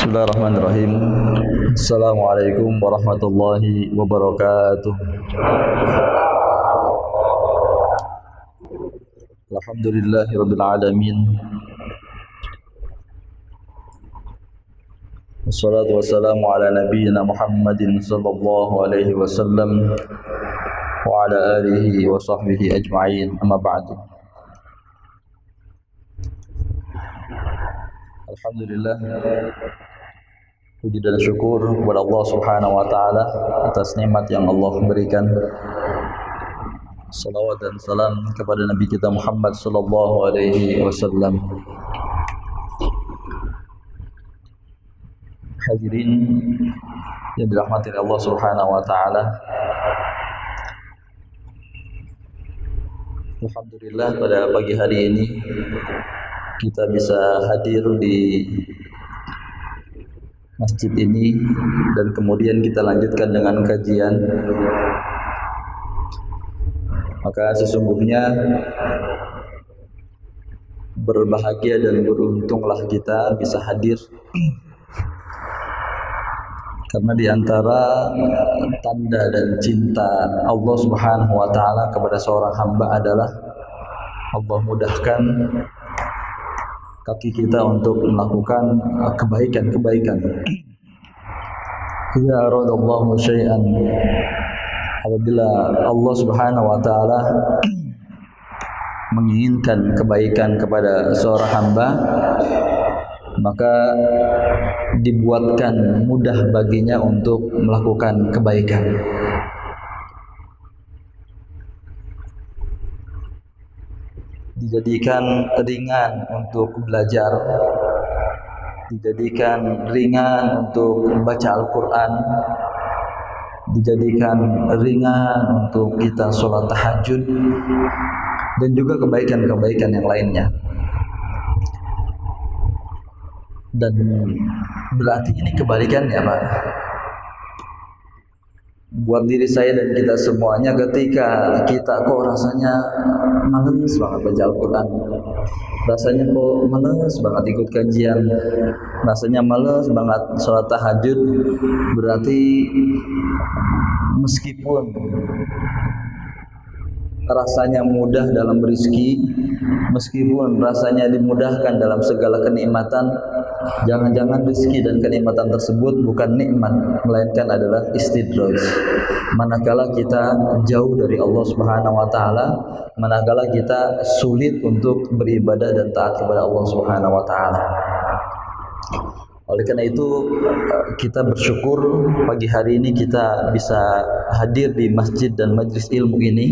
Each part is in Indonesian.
Bismillahirrahmanirrahim. Assalamualaikum warahmatullahi wabarakatuh. Alhamdulillahirabbil alamin. Wassalatu wassalamu ala nabiyyina Muhammadin sallallahu alaihi wasallam wa ala alihi wa sahbihi ajma'in. Amma ba'du. Alhamdulillah, puji dan syukur kepada Allah Subhanahu wa taala atas nikmat yang Allah berikan. Salawat dan salam kepada Nabi kita Muhammad sallallahu alaihi wasallam. Hadirin yang dirahmati Allah Subhanahu wa taala. Alhamdulillah, pada pagi hari ini kita bisa hadir di masjid ini dan kemudian kita lanjutkan dengan kajian. Maka sesungguhnya berbahagia dan beruntunglah kita bisa hadir, karena di antara tanda dan cinta Allah Subhanahu wa taala kepada seorang hamba adalah Allah mudahkan kaki kita untuk melakukan kebaikan-kebaikan. Ya radallahu syai'an, apabila Allah Subhanahu wa taala menginginkan kebaikan kepada seorang hamba, maka dibuatkan mudah baginya untuk melakukan kebaikan. Dijadikan ringan untuk belajar, dijadikan ringan untuk membaca Al-Quran, dijadikan ringan untuk kita sholat tahajud, dan juga kebaikan-kebaikan yang lainnya. Dan berarti ini kebalikannya, Pak, buat diri saya dan kita semuanya. Ketika kita kok rasanya males banget baca Al-Quran, rasanya kok males banget ikut kajian, rasanya males banget sholat tahajud, berarti meskipun rasanya mudah dalam berizki, meskipun rasanya dimudahkan dalam segala kenikmatan, jangan-jangan rezeki dan kenikmatan tersebut bukan nikmat, melainkan adalah istidraj. Manakala kita jauh dari Allah Subhanahu wa taala, manakala kita sulit untuk beribadah dan taat kepada Allah Subhanahu wa taala. Oleh karena itu, kita bersyukur pagi hari ini kita bisa hadir di masjid dan majlis ilmu ini,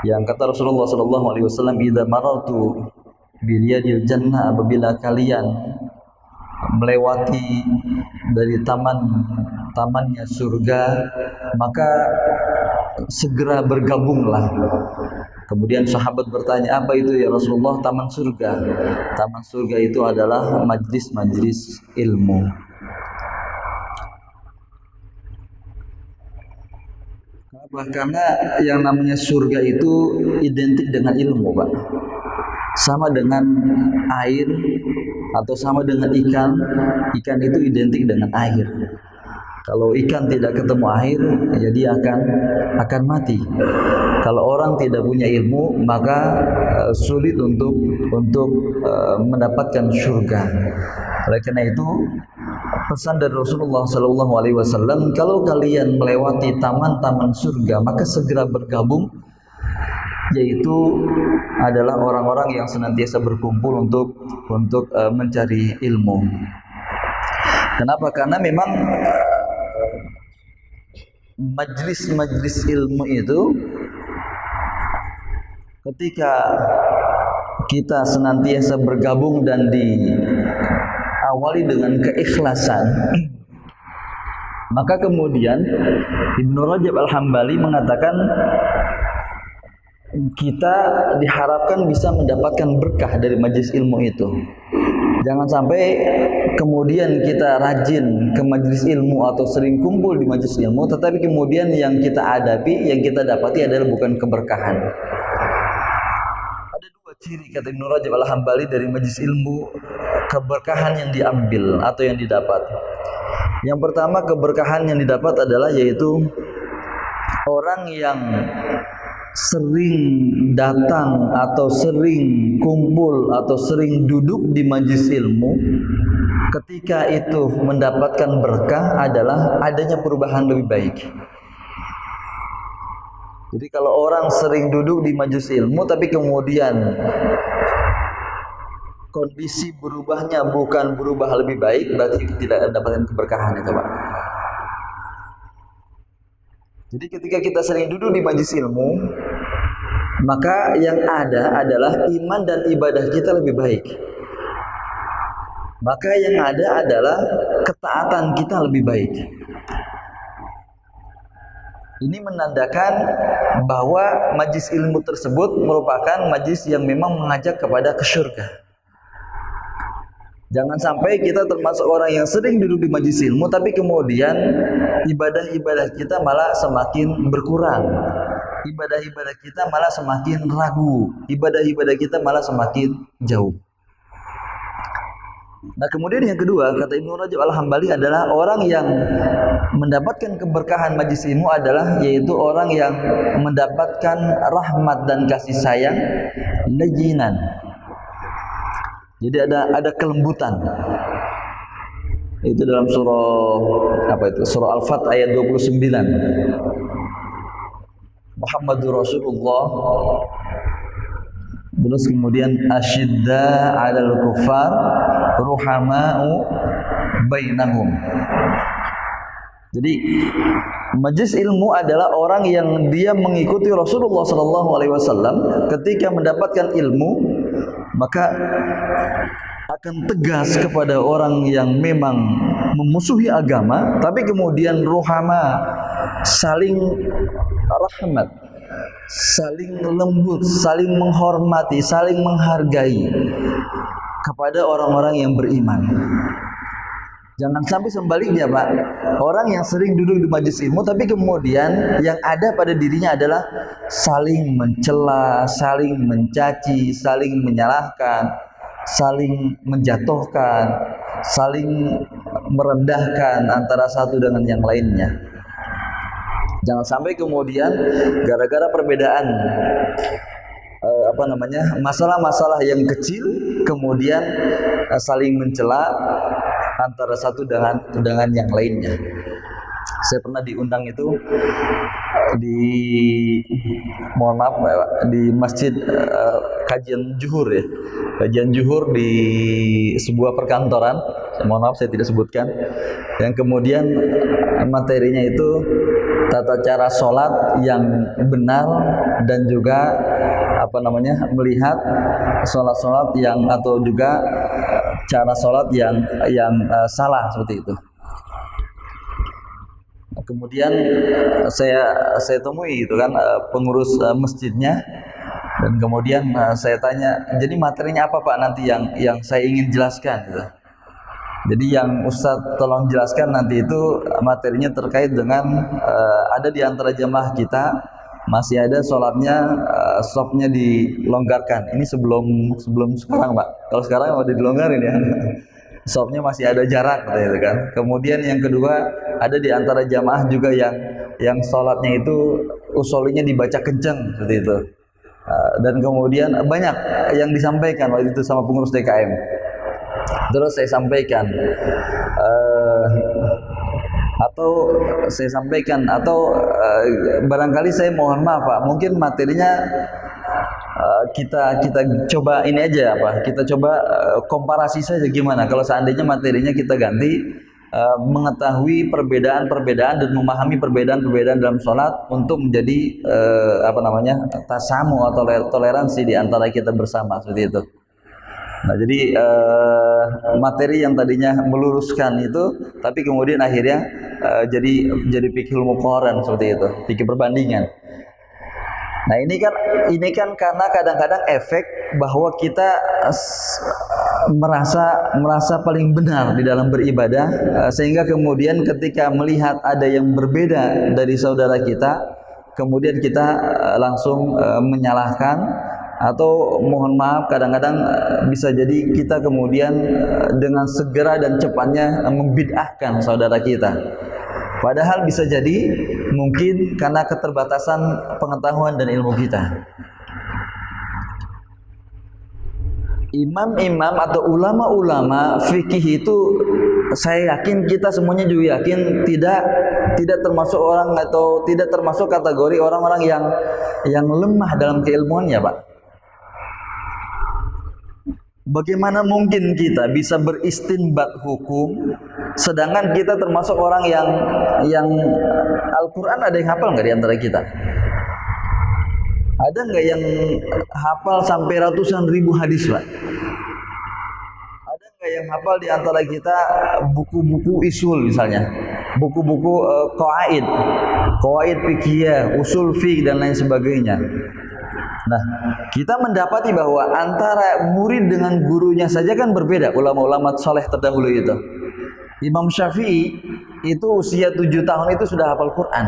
yang kata Rasulullah sallallahu alaihi wasallam, "Idza marartu bi riyadil jannah," apabila kalian melewati dari tamannya surga, maka segera bergabunglah. Kemudian sahabat bertanya, "Apa itu ya Rasulullah taman surga?" Taman surga itu adalah majlis-majlis ilmu. Karena yang namanya surga itu identik dengan ilmu, Pak. Sama dengan air atau sama dengan ikan. Ikan itu identik dengan air. Kalau ikan tidak ketemu air, ya dia akan mati. Kalau orang tidak punya ilmu, maka sulit untuk mendapatkan surga. Oleh karena itu, pesan dari Rasulullah sallallahu alaihi wasallam, kalau kalian melewati taman-taman surga, maka segera bergabung, yaitu adalah orang-orang yang senantiasa berkumpul untuk mencari ilmu. Kenapa? Karena memang majlis-majlis ilmu itu, ketika kita senantiasa bergabung dan diawali dengan keikhlasan, maka kemudian Ibnu Rajab Al-Hambali mengatakan kita diharapkan bisa mendapatkan berkah dari majlis ilmu itu. Jangan sampai kemudian kita rajin ke majelis ilmu atau sering kumpul di majelis ilmu, tetapi kemudian yang kita hadapi, yang kita dapati adalah bukan keberkahan. Ada dua ciri, kata Ibnu Rajab Al-Hambali, dari majelis ilmu keberkahan yang diambil atau yang didapat. Yang pertama keberkahan yang didapat adalah yaitu orang yang sering datang atau sering kumpul atau sering duduk di majelis ilmu, ketika itu mendapatkan berkah adalah adanya perubahan lebih baik. Jadi kalau orang sering duduk di majelis ilmu tapi kemudian kondisi berubahnya bukan berubah lebih baik, berarti tidak mendapatkan keberkahan itu, Pak. Jadi ketika kita sering duduk di majelis ilmu, maka yang ada adalah iman dan ibadah kita lebih baik. Maka yang ada adalah ketaatan kita lebih baik. Ini menandakan bahwa majelis ilmu tersebut merupakan majelis yang memang mengajak kepada ke surga. Jangan sampai kita termasuk orang yang sering duduk di majelis ilmu tapi kemudian ibadah-ibadah kita malah semakin berkurang. Ibadah-ibadah kita malah semakin ragu. Ibadah-ibadah kita malah semakin jauh. Nah, kemudian yang kedua, kata Ibnu Rajab Al-Hambali adalah orang yang mendapatkan keberkahan majelis ilmu adalah yaitu orang yang mendapatkan rahmat dan kasih sayang layyinan. Jadi ada kelembutan. Itu dalam surah Surah Al-Fat ayat 29. Muhammadur Rasulullah. Terus kemudian asyidda 'alal kuffar ruhama'u bainahum. Jadi majelis ilmu adalah orang yang dia mengikuti Rasulullah SAW ketika mendapatkan ilmu, maka akan tegas kepada orang yang memang memusuhi agama, tapi kemudian ruhama, saling rahmat, saling lembut, saling menghormati, saling menghargai kepada orang-orang yang beriman. Jangan sampai sebaliknya, Pak. Orang yang sering duduk di majelis ilmu tapi kemudian yang ada pada dirinya adalah saling mencela, saling mencaci, saling menyalahkan, saling menjatuhkan, saling merendahkan antara satu dengan yang lainnya. Jangan sampai kemudian gara-gara perbedaan masalah-masalah yang kecil kemudian saling mencela antara satu dengan yang lainnya. Saya pernah diundang itu di masjid kajian zuhur ya. Kajian zuhur di sebuah perkantoran. Mohon maaf saya tidak sebutkan. Yang kemudian materinya itu tata cara sholat yang benar dan juga melihat sholat yang atau juga cara sholat yang salah seperti itu. Kemudian saya temui itu kan pengurus masjidnya dan kemudian saya tanya, jadi materinya apa Pak nanti yang saya ingin jelaskan gitu. Jadi yang Ustadz tolong jelaskan nanti itu materinya terkait dengan ada di antara jamaah kita masih ada sholatnya softnya dilonggarkan. Ini sebelum sekarang Pak. Kalau sekarang udah dilonggarin ya. Softnya masih ada jarak gitu kan. Kemudian yang kedua ada di antara jamaah juga yang sholatnya itu usholinya dibaca kencang seperti itu. Dan kemudian banyak yang disampaikan waktu itu sama pengurus DKM. Terus saya sampaikan atau barangkali saya mohon maaf Pak, mungkin materinya kita coba ini aja kita coba komparasi saja gimana kalau seandainya materinya kita ganti mengetahui perbedaan-perbedaan dan memahami perbedaan-perbedaan dalam sholat untuk menjadi tasamu atau toleransi di antara kita bersama seperti itu. Nah, jadi materi yang tadinya meluruskan itu, tapi kemudian akhirnya jadi fikih muqaran seperti itu, fikih perbandingan. Nah, ini kan karena kadang-kadang efek bahwa kita merasa paling benar di dalam beribadah, sehingga kemudian ketika melihat ada yang berbeda dari saudara kita, kemudian kita langsung menyalahkan Atau mohon maaf kadang-kadang bisa jadi kita kemudian dengan segera dan cepatnya membid'ahkan saudara kita. Padahal bisa jadi mungkin karena keterbatasan pengetahuan dan ilmu kita. Imam-imam atau ulama-ulama fikih itu saya yakin kita semuanya juga yakin tidak termasuk orang atau tidak termasuk kategori orang-orang yang lemah dalam keilmuannya, Pak. Bagaimana mungkin kita bisa beristinbat hukum sedangkan kita termasuk orang yang Al-Quran ada yang hafal nggak di antara kita? Ada nggak yang hafal sampai ratusan ribu hadis, Pak? Ada nggak yang hafal di antara kita buku-buku usul misalnya, buku-buku qawaid fikih, usul fiqh dan lain sebagainya? Nah, kita mendapati bahwa antara murid dengan gurunya saja kan berbeda. Ulama-ulama soleh terdahulu itu, Imam Syafi'i itu usia 7 tahun itu sudah hafal Quran.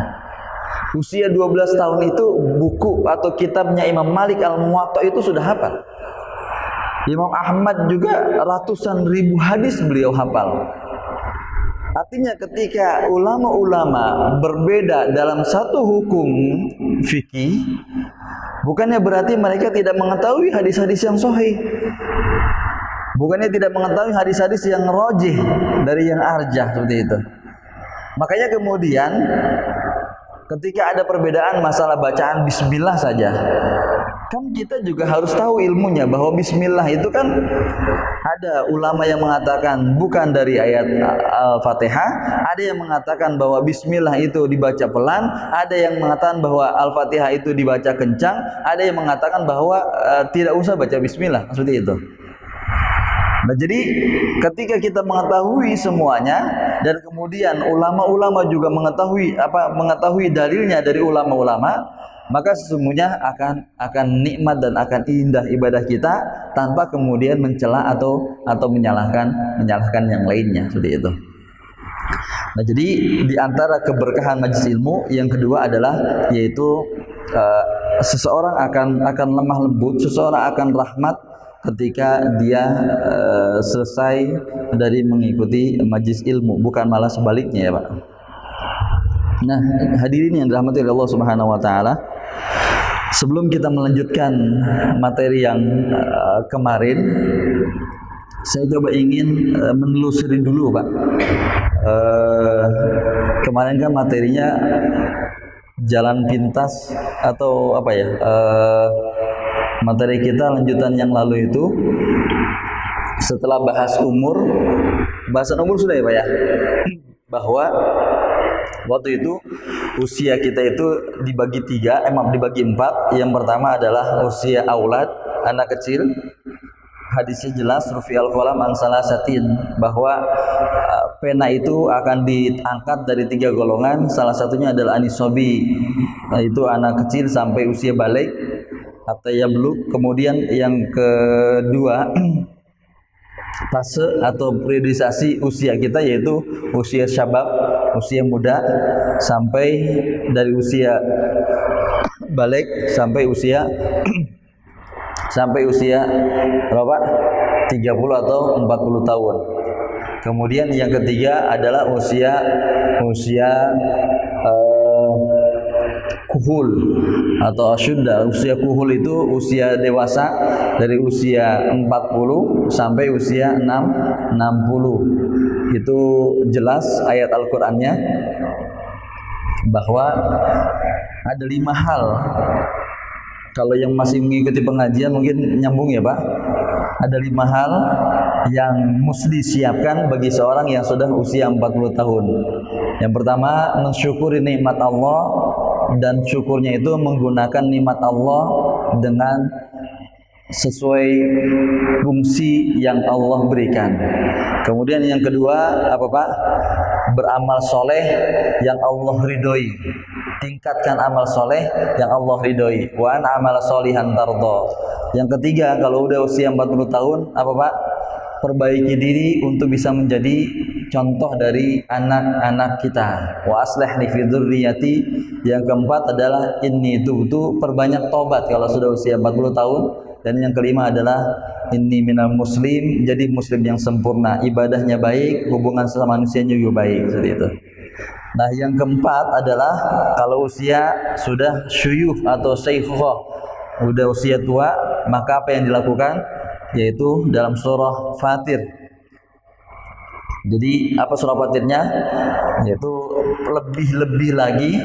Usia 12 tahun itu buku atau kitabnya Imam Malik Al-Muwatta itu sudah hafal. Imam Ahmad juga ratusan ribu hadis beliau hafal. Artinya ketika ulama-ulama berbeda dalam satu hukum fikih, bukannya berarti mereka tidak mengetahui hadis-hadis yang sahih. Bukannya tidak mengetahui hadis-hadis yang rajih dari yang arjah seperti itu. Makanya kemudian ketika ada perbedaan masalah bacaan bismillah saja, kan kita juga harus tahu ilmunya bahwa bismillah itu kan ada ulama yang mengatakan bukan dari ayat Al-Fatihah, ada yang mengatakan bahwa bismillah itu dibaca pelan, ada yang mengatakan bahwa Al-Fatihah itu dibaca kencang, ada yang mengatakan bahwa tidak usah baca bismillah, seperti itu. Nah, jadi ketika kita mengetahui semuanya dan kemudian ulama-ulama juga mengetahui dalilnya dari ulama-ulama, maka sesungguhnya akan nikmat dan akan indah ibadah kita tanpa kemudian mencela atau menyalahkan yang lainnya, seperti itu. Nah, jadi di antara keberkahan majelis ilmu yang kedua adalah yaitu seseorang akan lemah lembut, seseorang akan rahmat ketika dia selesai dari mengikuti majelis ilmu, bukan malah sebaliknya ya Pak. Nah, hadirin yang dirahmati oleh Allah Subhanahu wa taala, sebelum kita melanjutkan materi yang kemarin, saya coba ingin menelusuri dulu Pak. Kemarin kan materinya jalan pintas atau apa ya, materi kita lanjutan yang lalu itu setelah bahas umur, bahasan umur sudah ya Pak ya, bahwa waktu itu usia kita itu dibagi dibagi 4. Yang pertama adalah usia aulad, anak kecil. Hadisnya jelas, rufi'al qalam an salasatin, bahwa pena itu akan diangkat dari 3 golongan. Salah satunya adalah anisobi, itu anak kecil sampai usia balik atau yablug. Kemudian yang kedua fase atau periodisasi usia kita, yaitu usia syabab, usia muda, sampai dari usia balik sampai usia berapa? 30 atau 40 tahun. Kemudian yang ketiga adalah usia kuhul atau asyudda. Usia kuhul itu usia dewasa dari usia 40 sampai usia 60. Itu jelas ayat Al-Qur'annya bahwa ada 5 hal. Kalau yang masih mengikuti pengajian mungkin nyambung ya Pak. Ada 5 hal yang mesti disiapkan bagi seorang yang sudah usia 40 tahun. Yang pertama, mensyukuri nikmat Allah, dan syukurnya itu menggunakan nikmat Allah dengan sesuai fungsi yang Allah berikan. Kemudian yang kedua apa Pak? Beramal soleh yang Allah ridhoi. Tingkatkan amal soleh yang Allah ridhoi. Wa an amal solihan tardo. Yang ketiga, kalau udah usia 40 tahun apa Pak? Perbaiki diri untuk bisa menjadi contoh dari anak-anak kita. Wa aslih li fi dzurriyyati. Yang keempat adalah inni tubtu, perbanyak tobat kalau sudah usia 40 tahun. Dan yang kelima adalah inni minal muslim, jadi muslim yang sempurna, ibadahnya baik, hubungan sama manusianya juga baik, seperti itu. Nah, yang keempat adalah kalau usia sudah syuyukh atau syaikhoh, udah usia tua, maka apa yang dilakukan? Yaitu dalam surah Fatir. Jadi apa surah Fatirnya? Yaitu lebih-lebih lagi,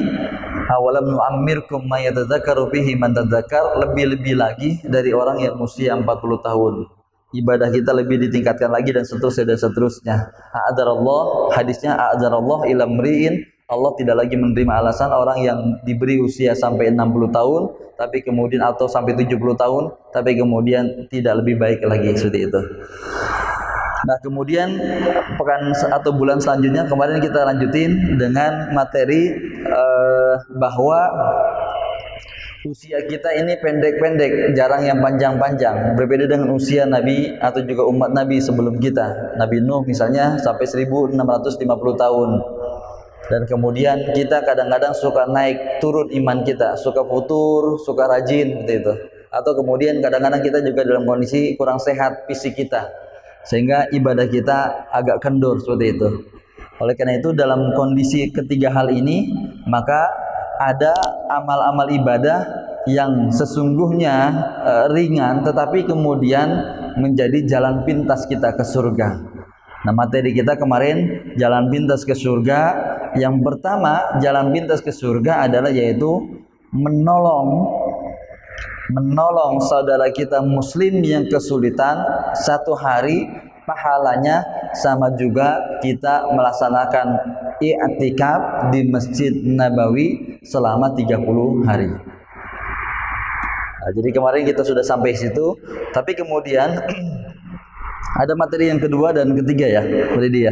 awalam nu'ammirkum ma yatadzakkaru fihi man tadzakkar, lebih-lebih lagi dari orang yang usia 40 tahun. Ibadah kita lebih ditingkatkan lagi dan seterusnya dan seterusnya. A'adzarallah, hadisnya a'adzarallah ila mri'in, Allah tidak lagi menerima alasan orang yang diberi usia sampai 60 tahun tapi kemudian atau sampai 70 tahun tapi kemudian tidak lebih baik lagi, seperti itu. Nah, kemudian pekan atau bulan selanjutnya kemarin kita lanjutin dengan materi bahwa usia kita ini pendek-pendek, jarang yang panjang-panjang. Berbeda dengan usia Nabi atau juga umat Nabi sebelum kita. Nabi Nuh misalnya sampai 1650 tahun. Dan kemudian kita kadang-kadang suka naik turun iman kita, suka futur, suka rajin, seperti itu. Atau kemudian kadang-kadang kita juga dalam kondisi kurang sehat fisik kita, sehingga ibadah kita agak kendur, seperti itu. Oleh karena itu dalam kondisi ketiga hal ini, maka ada amal-amal ibadah yang sesungguhnya ringan tetapi kemudian menjadi jalan pintas kita ke surga. Nah, materi kita kemarin jalan pintas ke surga. Yang pertama, jalan pintas ke surga adalah yaitu menolong saudara kita muslim yang kesulitan. Satu hari pahalanya sama juga kita melaksanakan i'tikaf di Masjid Nabawi selama 30 hari. Nah, jadi kemarin kita sudah sampai situ, tapi kemudian ada materi yang kedua dan ketiga ya, boleh dia.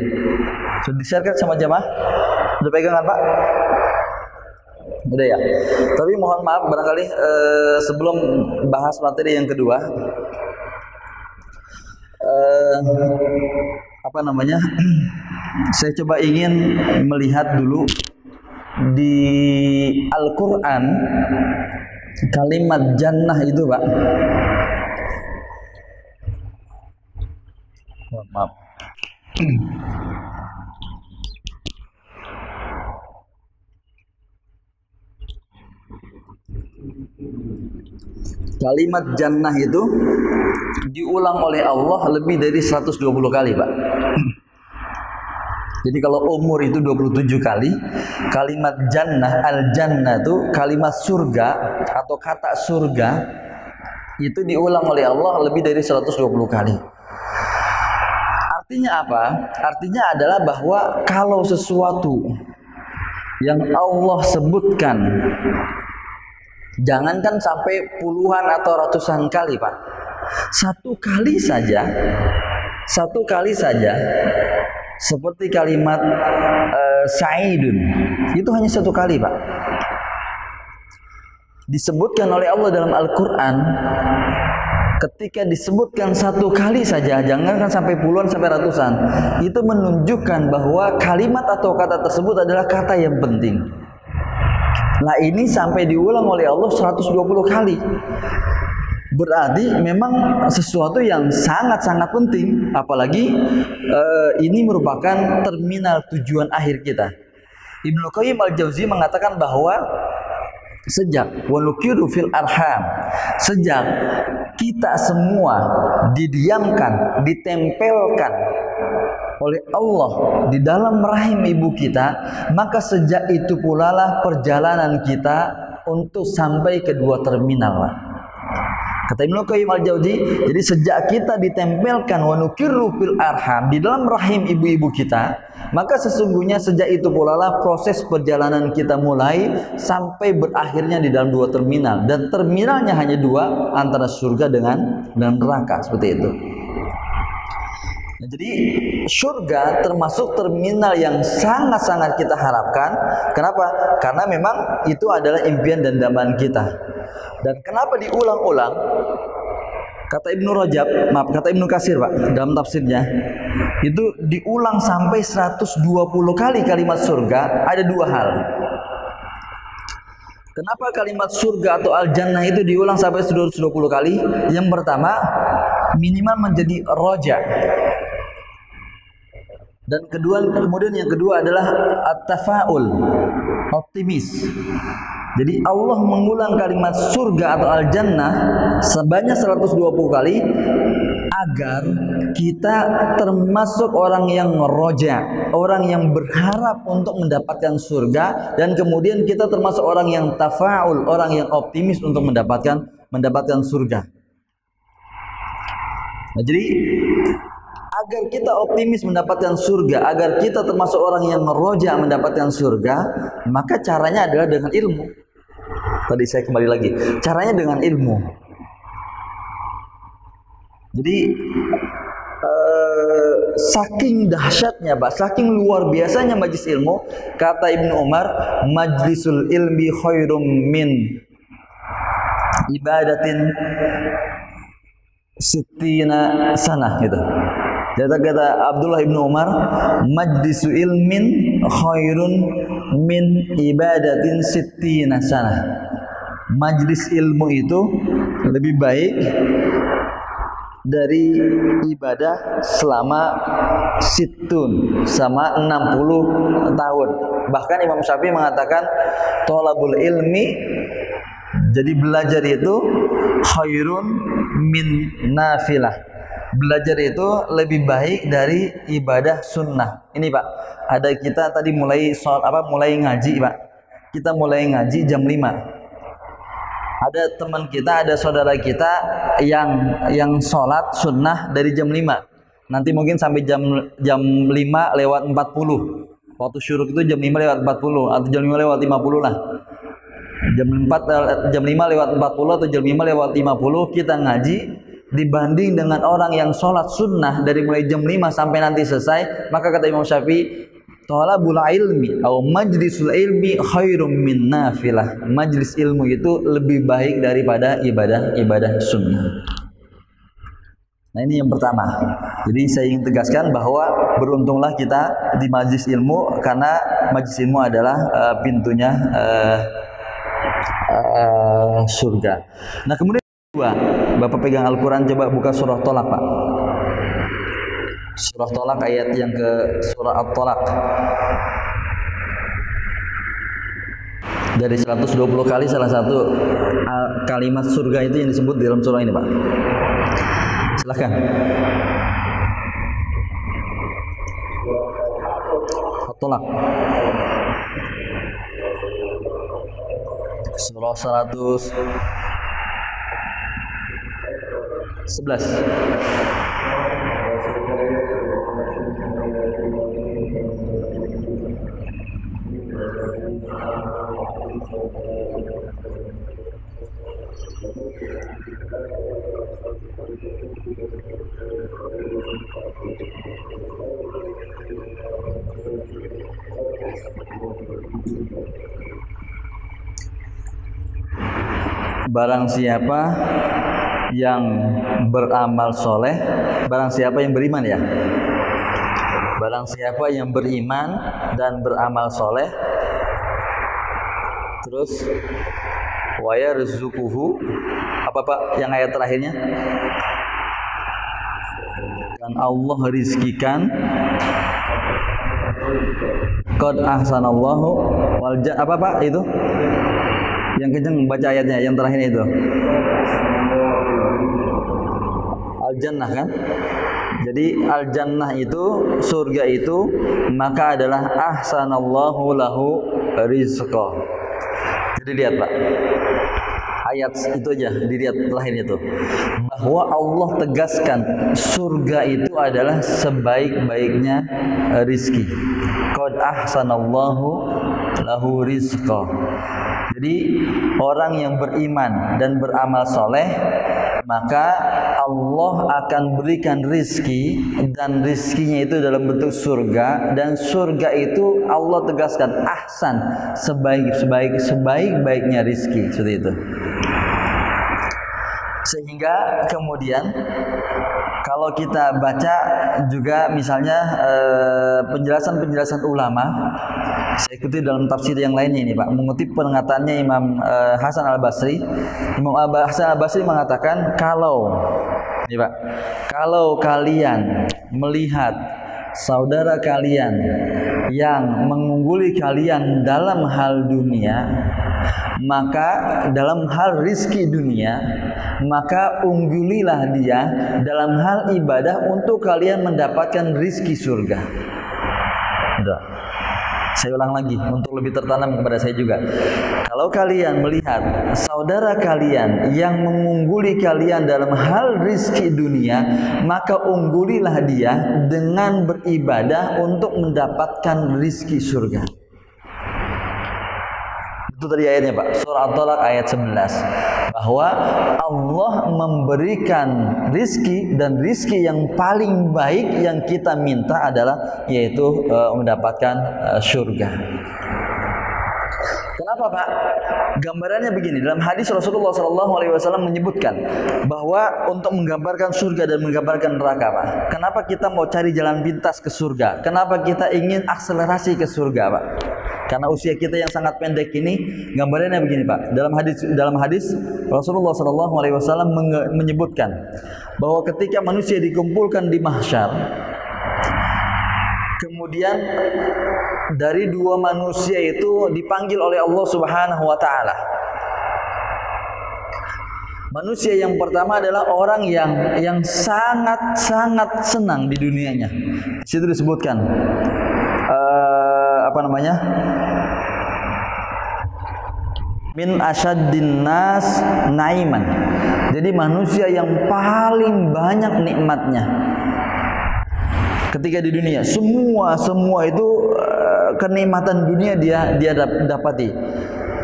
Sudah di-share sama jamaah? Sudah pegangan, Pak? Udah ya. Tapi mohon maaf barangkali sebelum bahas materi yang kedua, saya coba ingin melihat dulu di Al-Quran kalimat jannah itu, Pak. Maaf. Kalimat jannah itu diulang oleh Allah lebih dari 120 kali, Pak. Jadi kalau umur itu 27 kali, kalimat jannah, al-jannah itu kalimat surga atau kata surga itu diulang oleh Allah lebih dari 120 kali. Artinya apa? Artinya adalah bahwa kalau sesuatu yang Allah sebutkan, jangankan sampai puluhan atau ratusan kali, Pak. Satu kali saja seperti kalimat sa'idun, itu hanya satu kali, Pak. Disebutkan oleh Allah dalam Al-Quran. Ketika disebutkan satu kali saja, jangankan sampai puluhan sampai ratusan, itu menunjukkan bahwa kalimat atau kata tersebut adalah kata yang penting. Nah, ini sampai diulang oleh Allah 120 kali. Berarti memang sesuatu yang sangat-sangat penting. Apalagi ini merupakan terminal tujuan akhir kita. Ibnu Qayyim al-Jauzi mengatakan bahwa sejak wanukiru fil arham, sejak kita semua didiamkan, ditempelkan oleh Allah di dalam rahim ibu kita, maka sejak itu pula lah perjalanan kita untuk sampai ke dua terminal. Kata Ibnu Qayyim al-Jauzi, jadi sejak kita ditempelkan wa nukirru fil arham di dalam rahim ibu-ibu kita, maka sesungguhnya sejak itu pula lah proses perjalanan kita mulai sampai berakhirnya di dalam dua terminal, dan terminalnya hanya dua, antara surga dengan neraka, seperti itu. Nah, jadi surga termasuk terminal yang sangat-sangat kita harapkan. Kenapa? Karena memang itu adalah impian dan dambaan kita. Dan kenapa diulang-ulang? Kata Ibnu Rajab, kata Ibnu Katsir, Pak, dalam tafsirnya, itu diulang sampai 120 kali kalimat surga, ada dua hal. Kenapa kalimat surga atau al-jannah itu diulang sampai 120 kali? Yang pertama, minimal menjadi roja. Dan kemudian yang kedua adalah at-tafaul, optimis. Jadi Allah mengulang kalimat surga atau al-jannah sebanyak 120 kali agar kita termasuk orang yang roja, orang yang berharap untuk mendapatkan surga, dan kemudian kita termasuk orang yang tafaul, orang yang optimis untuk mendapatkan surga. Nah, jadi agar kita optimis mendapatkan surga, agar kita termasuk orang yang roja mendapatkan surga, maka caranya adalah dengan ilmu. Tadi saya kembali lagi, caranya dengan ilmu. Jadi saking dahsyatnya, Pak, saking luar biasanya majlis ilmu, kata Ibnu Umar, majlisul ilmi khairum min ibadatin sittina sanah, gitu. Kata Abdullah Ibnu Umar, majlisu ilmin khairun min ibadatin sittina sanah. Majlis ilmu itu lebih baik dari ibadah selama situn, sama 60 tahun. Bahkan Imam Syafi'i mengatakan thalabul ilmi, jadi belajar itu khairun min nafilah. Belajar itu lebih baik dari ibadah sunnah. Ini Pak, ada kita tadi mulai ngaji Pak. Kita mulai ngaji jam 5. Ada teman kita, ada saudara kita yang sholat sunnah dari jam 5. Nanti mungkin sampai jam 5 lewat 40. Waktu syuruk itu jam 5 lewat 40 atau jam 5 lewat 50 lah. Jam 5 lewat 40 atau jam 5 lewat 50 kita ngaji, dibanding dengan orang yang sholat sunnah dari mulai jam 5 sampai nanti selesai. Maka kata Imam Syafi'i, thalabul ilmi atau majlisul ilmi khairum min nafilah. Majlis ilmu itu lebih baik daripada ibadah sunnah. Nah, ini yang pertama. Jadi saya ingin tegaskan bahwa beruntunglah kita di majlis ilmu, karena majlis ilmu adalah pintunya surga. Nah, kemudian kedua, Bapak pegang Al-Quran, coba buka surah Tolak, Pak. Surah Tolak ayat yang ke surah At-Tolak. Dari 120 kali salah satu kalimat surga itu yang disebut di dalam surah ini, Pak. Silakan. At-Tolak. Surah 111. Barang siapa yang beramal soleh, barang siapa yang beriman ya, barang siapa yang beriman dan beramal soleh, terus wa yarzuquhu, apa Pak yang ayat terakhirnya? Dan Allah rizkikan qad ahsanallahu wal apa Pak itu? Yang kenceng baca ayatnya yang terakhir itu. Al-jannah kan? Jadi al-jannah itu surga itu, maka adalah ahsanallahu lahu rizqa. Jadi lihat Pak, ayat itu aja dilihat terakhir itu, bahwa Allah tegaskan surga itu adalah sebaik-baiknya rizki. Qad ahsanallahu lahu rizqa. Jadi orang yang beriman dan beramal soleh, maka Allah akan berikan rizki, dan rizkinya itu dalam bentuk surga, dan surga itu Allah tegaskan ahsan, sebaik-baiknya rizki, seperti itu. Sehingga kemudian kalau kalau kita baca juga misalnya penjelasan-penjelasan ulama, saya ikuti dalam tafsir yang lainnya ini Pak, mengutip perkataannya Imam Hasan Al-Basri. Imam Hasan Al-Basri mengatakan kalau kalian melihat saudara kalian yang mengungguli kalian dalam hal dunia, maka dalam hal rizki dunia, maka unggulilah dia dalam hal ibadah untuk kalian mendapatkan rizki surga. Udah. Saya ulang lagi untuk lebih tertanam kepada saya juga. Kalau kalian melihat saudara kalian yang mengungguli kalian dalam hal rizki dunia, maka unggulilah dia dengan beribadah untuk mendapatkan rizki surga. Itu tadi ayatnya Pak, surah At-Talaq ayat 11, bahwa Allah memberikan rizki, dan rizki yang paling baik yang kita minta adalah yaitu mendapatkan surga. Kenapa Pak? Gambarannya begini, dalam hadis Rasulullah SAW menyebutkan bahwa untuk menggambarkan surga dan menggambarkan neraka Pak, kenapa kita mau cari jalan pintas ke surga? Kenapa kita ingin akselerasi ke surga Pak? Karena usia kita yang sangat pendek ini, gambarannya begini Pak. Dalam hadis Rasulullah SAW menyebutkan bahwa ketika manusia dikumpulkan di mahsyar, kemudian dari dua manusia itu dipanggil oleh Allah Subhanahu wa taala. Manusia yang pertama adalah orang yang sangat senang di dunianya. Di situ disebutkan min asyaddin nas naiman. Jadi manusia yang paling banyak nikmatnya ketika di dunia. Semua itu kenikmatan dunia dia dapati.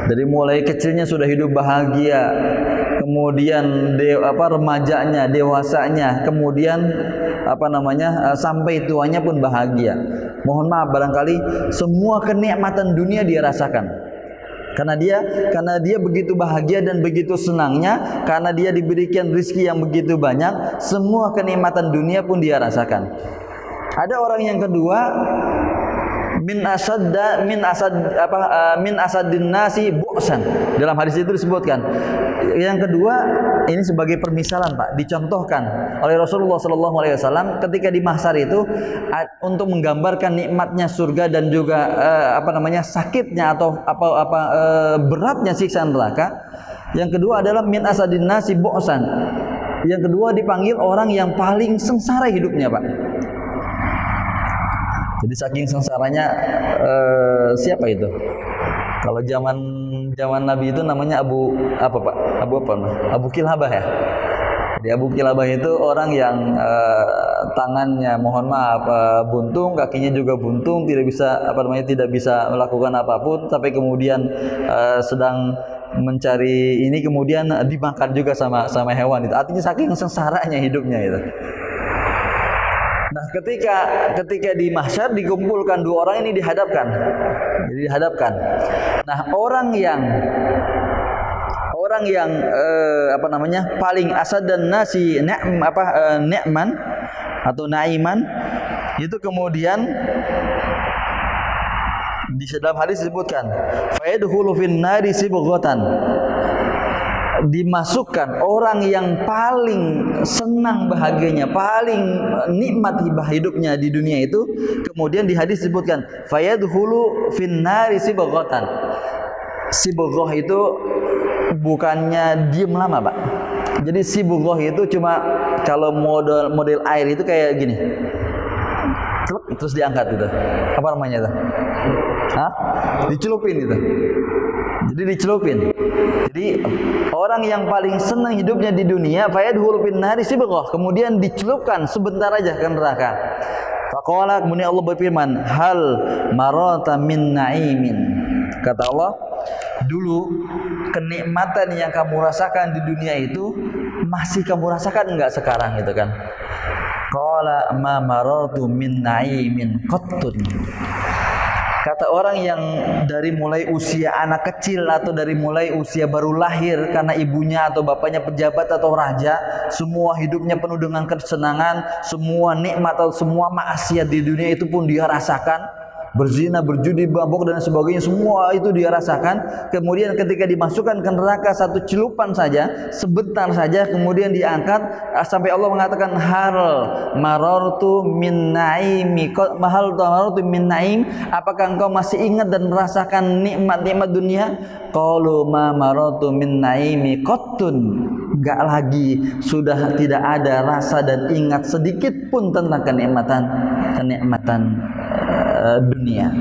Dari mulai kecilnya sudah hidup bahagia, kemudian remajanya, dewasanya, kemudian sampai tuanya pun bahagia. Mohon maaf, barangkali semua kenikmatan dunia dia rasakan. Karena dia begitu bahagia dan begitu senangnya, karena dia diberikan rezeki yang begitu banyak, semua kenikmatan dunia pun dia rasakan. Ada orang yang kedua, min asaddin nasi bu'san. Dalam hadis itu disebutkan. Yang kedua, ini sebagai permisalan Pak, dicontohkan oleh Rasulullah SAW ketika di mahsyar itu untuk menggambarkan nikmatnya surga dan juga sakitnya atau beratnya siksa neraka. Yang kedua adalah min asaddin nasi bu'san. Yang kedua dipanggil orang yang paling sengsara hidupnya Pak. Jadi saking sengsaranya siapa itu? Kalau zaman Nabi itu namanya Abu Kilabah ya. Jadi Abu Kilabah itu orang yang tangannya mohon maaf buntung, kakinya juga buntung, tidak bisa melakukan apapun, tapi kemudian sedang mencari ini, kemudian dimakan juga sama hewan itu. Artinya saking sengsaranya hidupnya itu. Nah, ketika di mahsyar dikumpulkan dua orang ini dihadapkan. Nah, orang yang paling asad dan nasi ni'man atau naiman itu kemudian di dalam hadis disebutkan fayadkhulu fin nari sibghatan, dimasukkan orang yang paling senang bahagianya, paling nikmat hidupnya di dunia itu, kemudian di hadis disebutkan fayadkhulu fin nari sibghatan. Sibghah itu bukannya diem lama Pak. Jadi sibghah itu cuma kalau model air itu kayak gini, terus diangkat itu, apa namanya itu? Dicelupin itu. Jadi dicelupin. Jadi orang yang paling senang hidupnya di dunia fayadkhulu fin nari sibghah, kemudian dicelupkan sebentar aja ke neraka. Faqala, kemudian Allah berfirman, hal marata min naimin. Kata Allah, dulu kenikmatan yang kamu rasakan di dunia itu masih kamu rasakan enggak sekarang gitu kan? Qala ma marartu min naimin qattun. Kata kata orang yang dari mulai usia anak kecil atau dari mulai usia baru lahir karena ibunya atau bapaknya pejabat atau raja, semua hidupnya penuh dengan kesenangan, semua nikmat atau semua maksiat di dunia itu pun dia rasakan. Berzina, berjudi, mabuk dan sebagainya, semua itu dia rasakan. Kemudian ketika dimasukkan ke neraka satu celupan saja, sebentar saja, kemudian diangkat sampai Allah mengatakan hal marartu min naimi naim, apakah engkau masih ingat dan merasakan nikmat-nikmat dunia? Qalu ma marartu min naimi qattun. Enggak lagi, sudah tidak ada rasa dan ingat sedikit pun tentang kenikmatan dunia.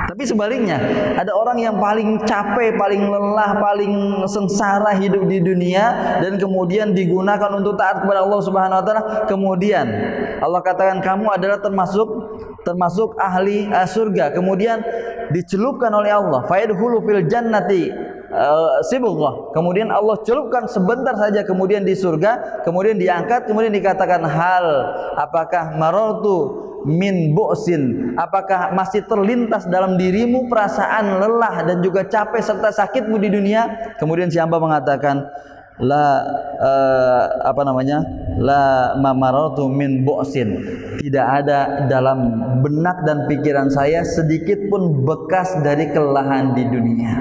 Tapi sebaliknya, ada orang yang paling capek, paling lelah, paling sengsara hidup di dunia dan kemudian digunakan untuk taat kepada Allah Subhanahu wa taala. Kemudian Allah katakan kamu adalah termasuk ahli surga. Kemudian dicelupkan oleh Allah, fayadkhulu fil jannati sibghah. Kemudian Allah celupkan sebentar saja kemudian di surga, kemudian diangkat, kemudian dikatakan hal apakah marartu min bu'sin, apakah masih terlintas dalam dirimu perasaan lelah dan juga capek serta sakitmu di dunia? Kemudian si hamba mengatakan la la mamaratu min bu'sin, tidak ada dalam benak dan pikiran saya sedikit pun bekas dari kelelahan di dunia.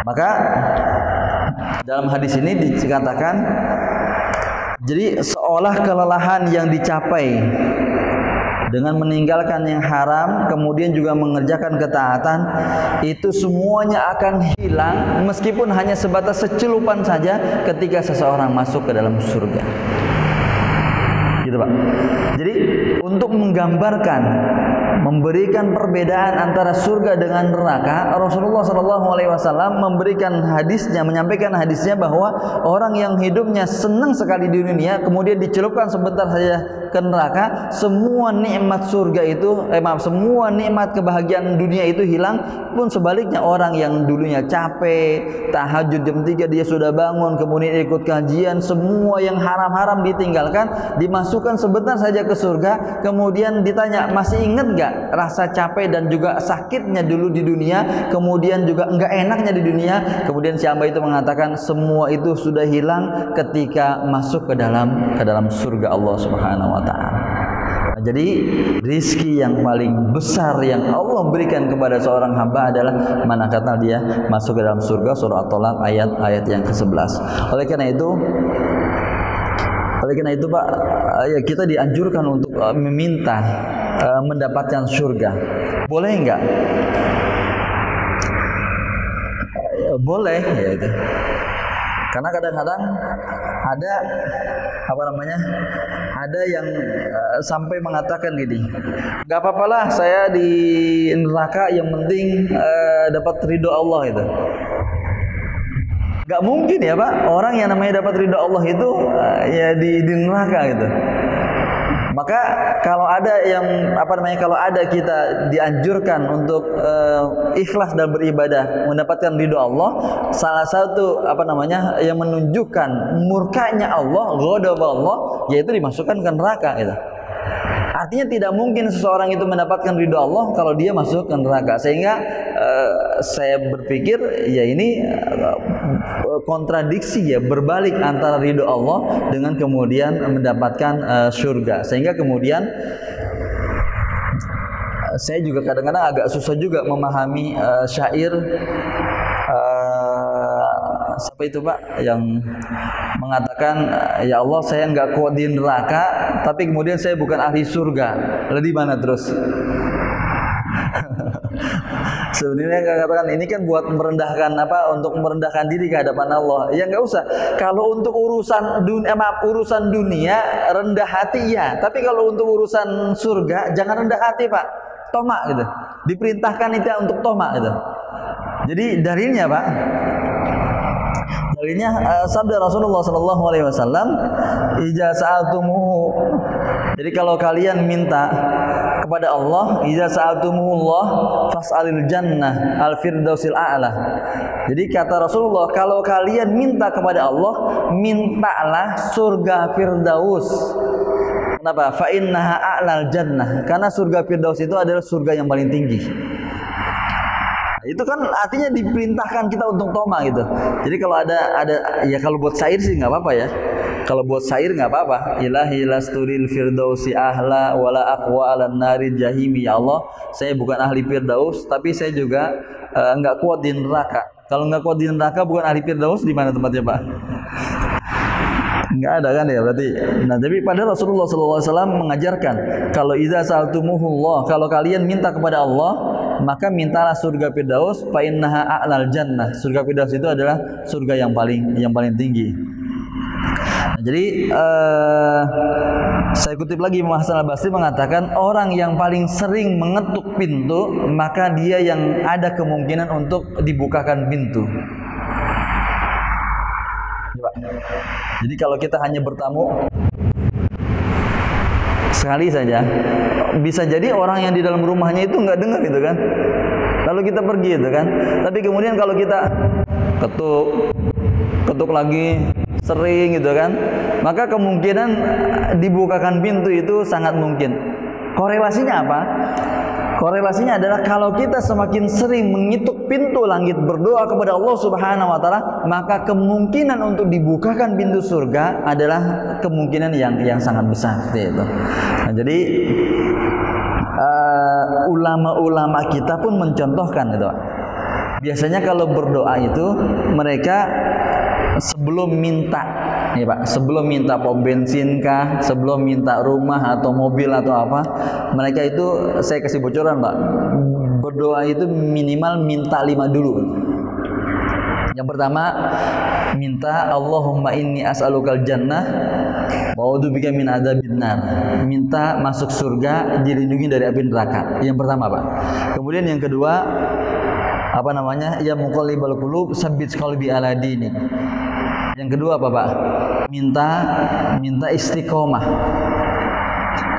Maka dalam hadis ini dikatakan, jadi seolah kelelahan yang dicapai dengan meninggalkan yang haram, kemudian juga mengerjakan ketaatan, itu semuanya akan hilang meskipun hanya sebatas secelupan saja ketika seseorang masuk ke dalam surga. Gitu Pak. Jadi untuk menggambarkan, memberikan perbedaan antara surga dengan neraka, Rasulullah SAW menyampaikan hadisnya bahwa orang yang hidupnya senang sekali di dunia, kemudian dicelupkan sebentar saja ke neraka, semua nikmat surga itu, semua nikmat kebahagiaan dunia itu hilang. Pun sebaliknya, orang yang dulunya capek, tahajud jam 3 dia sudah bangun, kemudian ikut kajian, semua yang haram-haram ditinggalkan, dimasukkan sebentar saja ke surga, kemudian ditanya masih ingat gak rasa capek dan juga sakitnya dulu di dunia, kemudian juga enggak enaknya di dunia? Kemudian si hamba itu mengatakan semua itu sudah hilang ketika masuk ke dalam surga Allah Subhanahu wa taala. Jadi rizki yang paling besar yang Allah berikan kepada seorang hamba adalah manakala dia masuk ke dalam surga. Surah At-Talaq ayat yang ke-11. Oleh karena itu Pak, ya kita dianjurkan untuk meminta mendapatkan surga. Boleh enggak? Boleh ya itu. Karena kadang-kadang ada yang sampai mengatakan gini, nggak apa-apalah saya di neraka, yang penting dapat ridho Allah itu. Nggak mungkin ya Pak, orang yang namanya dapat ridho Allah itu ya di neraka gitu. Maka kalau ada kalau ada kita dianjurkan untuk ikhlas dan beribadah mendapatkan ridho Allah, salah satu yang menunjukkan murkanya Allah, ghadab Allah, yaitu dimasukkan ke neraka gitu. Artinya tidak mungkin seseorang itu mendapatkan ridho Allah kalau dia masuk ke neraka. Sehingga saya berpikir ya ini kontradiksi ya, berbalik antara ridho Allah dengan kemudian mendapatkan surga. Sehingga kemudian saya juga kadang-kadang agak susah juga memahami syair siapa itu Pak yang mengatakan, ya Allah saya nggak kuat di neraka, tapi kemudian saya bukan ahli surga. Lalu di mana terus? Sebenarnya katakan ini kan buat merendahkan untuk merendahkan diri ke hadapan Allah. Ya nggak usah. Kalau untuk urusan dunia rendah hati ya, tapi kalau untuk urusan surga jangan rendah hati Pak. Tomak gitu. Diperintahkan itu untuk tomak gitu. Jadi dalilnya Pak, dalilnya sabda Rasulullah SAW, "Idza sa'altumuhu." Jadi kalau kalian minta kepada Allah, "Idza sa'altumullah fas'alil jannah al-firdausil a'la." Jadi kata Rasulullah, kalau kalian minta kepada Allah, mintalah surga Firdaus. Kenapa? Fa innaha a'lal jannah. Karena surga Firdaus itu adalah surga yang paling tinggi. Itu kan artinya diperintahkan kita untuk toma gitu. Jadi kalau ada ya kalau buat syair sih nggak apa-apa ya. Kalau buat syair nggak apa-apa. Ilahi lasturil firdausi ahla wala aqwa alan nari jahimi. Ya Allah, saya bukan ahli Firdaus, tapi saya juga nggak kuat di neraka. Kalau nggak kuat di neraka bukan ahli Firdaus, di mana tempatnya Pak? Nggak ada kan ya berarti. Nah, tapi pada Rasulullah SAW mengajarkan kalau idza sa'altumuhullah, kalau kalian minta kepada Allah, maka mintalah surga Firdaus, fa innaha a'lal jannah. Surga Firdaus itu adalah surga yang paling tinggi. Nah, jadi saya kutip lagi Hasan al-Basri mengatakan orang yang paling sering mengetuk pintu, maka dia yang ada kemungkinan untuk dibukakan pintu. Jadi kalau kita hanya bertamu sekali saja, bisa jadi orang yang di dalam rumahnya itu nggak dengar gitu kan. Lalu kita pergi itu kan. Tapi kemudian kalau kita ketuk lagi sering gitu kan, maka kemungkinan dibukakan pintu itu sangat mungkin. Korelasinya apa? Korelasinya adalah kalau kita semakin sering mengetuk pintu langit berdoa kepada Allah Subhanahu wa taala, maka kemungkinan untuk dibukakan pintu surga adalah kemungkinan yang sangat besar seperti itu. Nah, jadi ulama-ulama kita pun mencontohkan itu. Biasanya kalau berdoa itu mereka sebelum minta, ya Pak, sebelum minta pom bensin kah, sebelum minta rumah atau mobil atau apa, mereka itu saya kasih bocoran Pak, berdoa itu minimal minta 5 dulu. Yang pertama minta Allahumma inni as'alukal jannah wa a'udzubika min adzabinnar. Minta masuk surga, dilindungi dari api neraka. Yang pertama Pak. Kemudian yang kedua apa namanya? Ya muqallibal qulub tsabbit qalbi ala dinik. Yang kedua apa Pak? Minta istiqomah.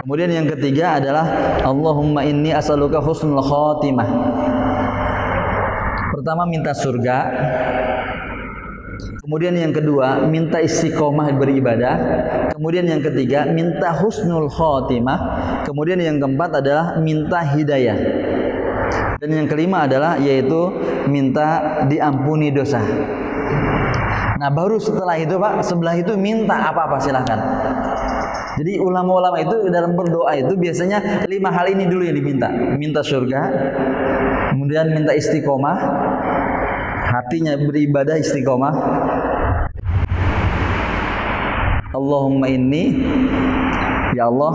Kemudian yang ketiga adalah Allahumma inni as'aluka husnul khatimah. Pertama minta surga. Kemudian yang kedua minta istiqomah beribadah. Kemudian yang ketiga minta husnul khatimah. Kemudian yang keempat adalah minta hidayah. Dan yang kelima adalah yaitu minta diampuni dosa. Nah baru setelah itu Pak, sebelah itu minta apa-apa silahkan. Jadi ulama-ulama itu dalam berdoa itu biasanya 5 hal ini dulu yang diminta. Minta surga, kemudian minta istiqomah, hatinya beribadah istiqomah. Allahumma inni, ya Allah,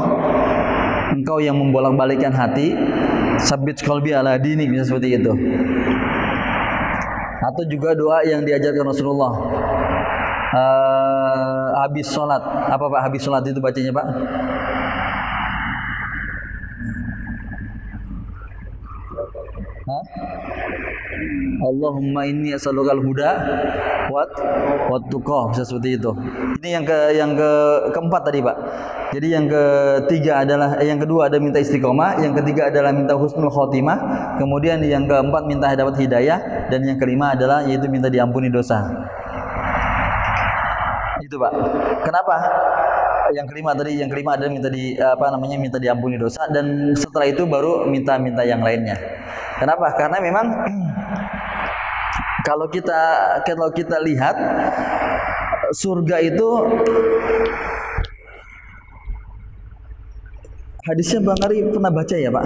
Engkau yang membolak-balikkan hati, tsabbit qalbi ala dinik, bisa seperti itu. Atau juga doa yang diajarkan Rasulullah habis sholat. Apa Pak habis sholat itu bacanya Pak? Allahumma inni as'alukal huda wat tuqah, bisa seperti itu. Ini yang keempat tadi Pak. Jadi yang ketiga adalah yang kedua ada minta istiqomah, yang ketiga adalah minta husnul khotimah, kemudian yang keempat minta dapat hidayah, dan yang kelima adalah yaitu minta diampuni dosa. Itu Pak. Kenapa? Yang kelima adalah minta diampuni dosa, dan setelah itu baru minta yang lainnya. Kenapa? Karena memang kalau kita lihat surga itu hadisnya Bang Ari pernah baca ya Pak?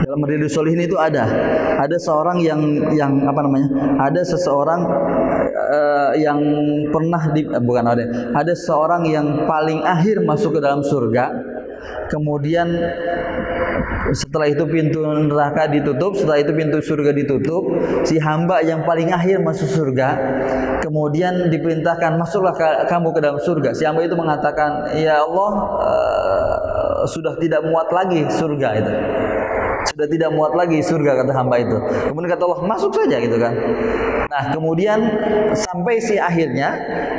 Dalam Riyadhus Shalihin itu ada seorang yang ada seseorang yang pernah ada seorang yang paling akhir masuk ke dalam surga. Kemudian setelah itu pintu neraka ditutup, setelah itu pintu surga ditutup, si hamba yang paling akhir masuk surga. Kemudian diperintahkan masuklah kamu ke dalam surga. Si hamba itu mengatakan, ya Allah, sudah tidak muat lagi surga itu. Sudah tidak muat lagi surga, kata hamba itu. Kemudian kata Allah, masuk saja gitu kan. Nah kemudian sampai si akhirnya,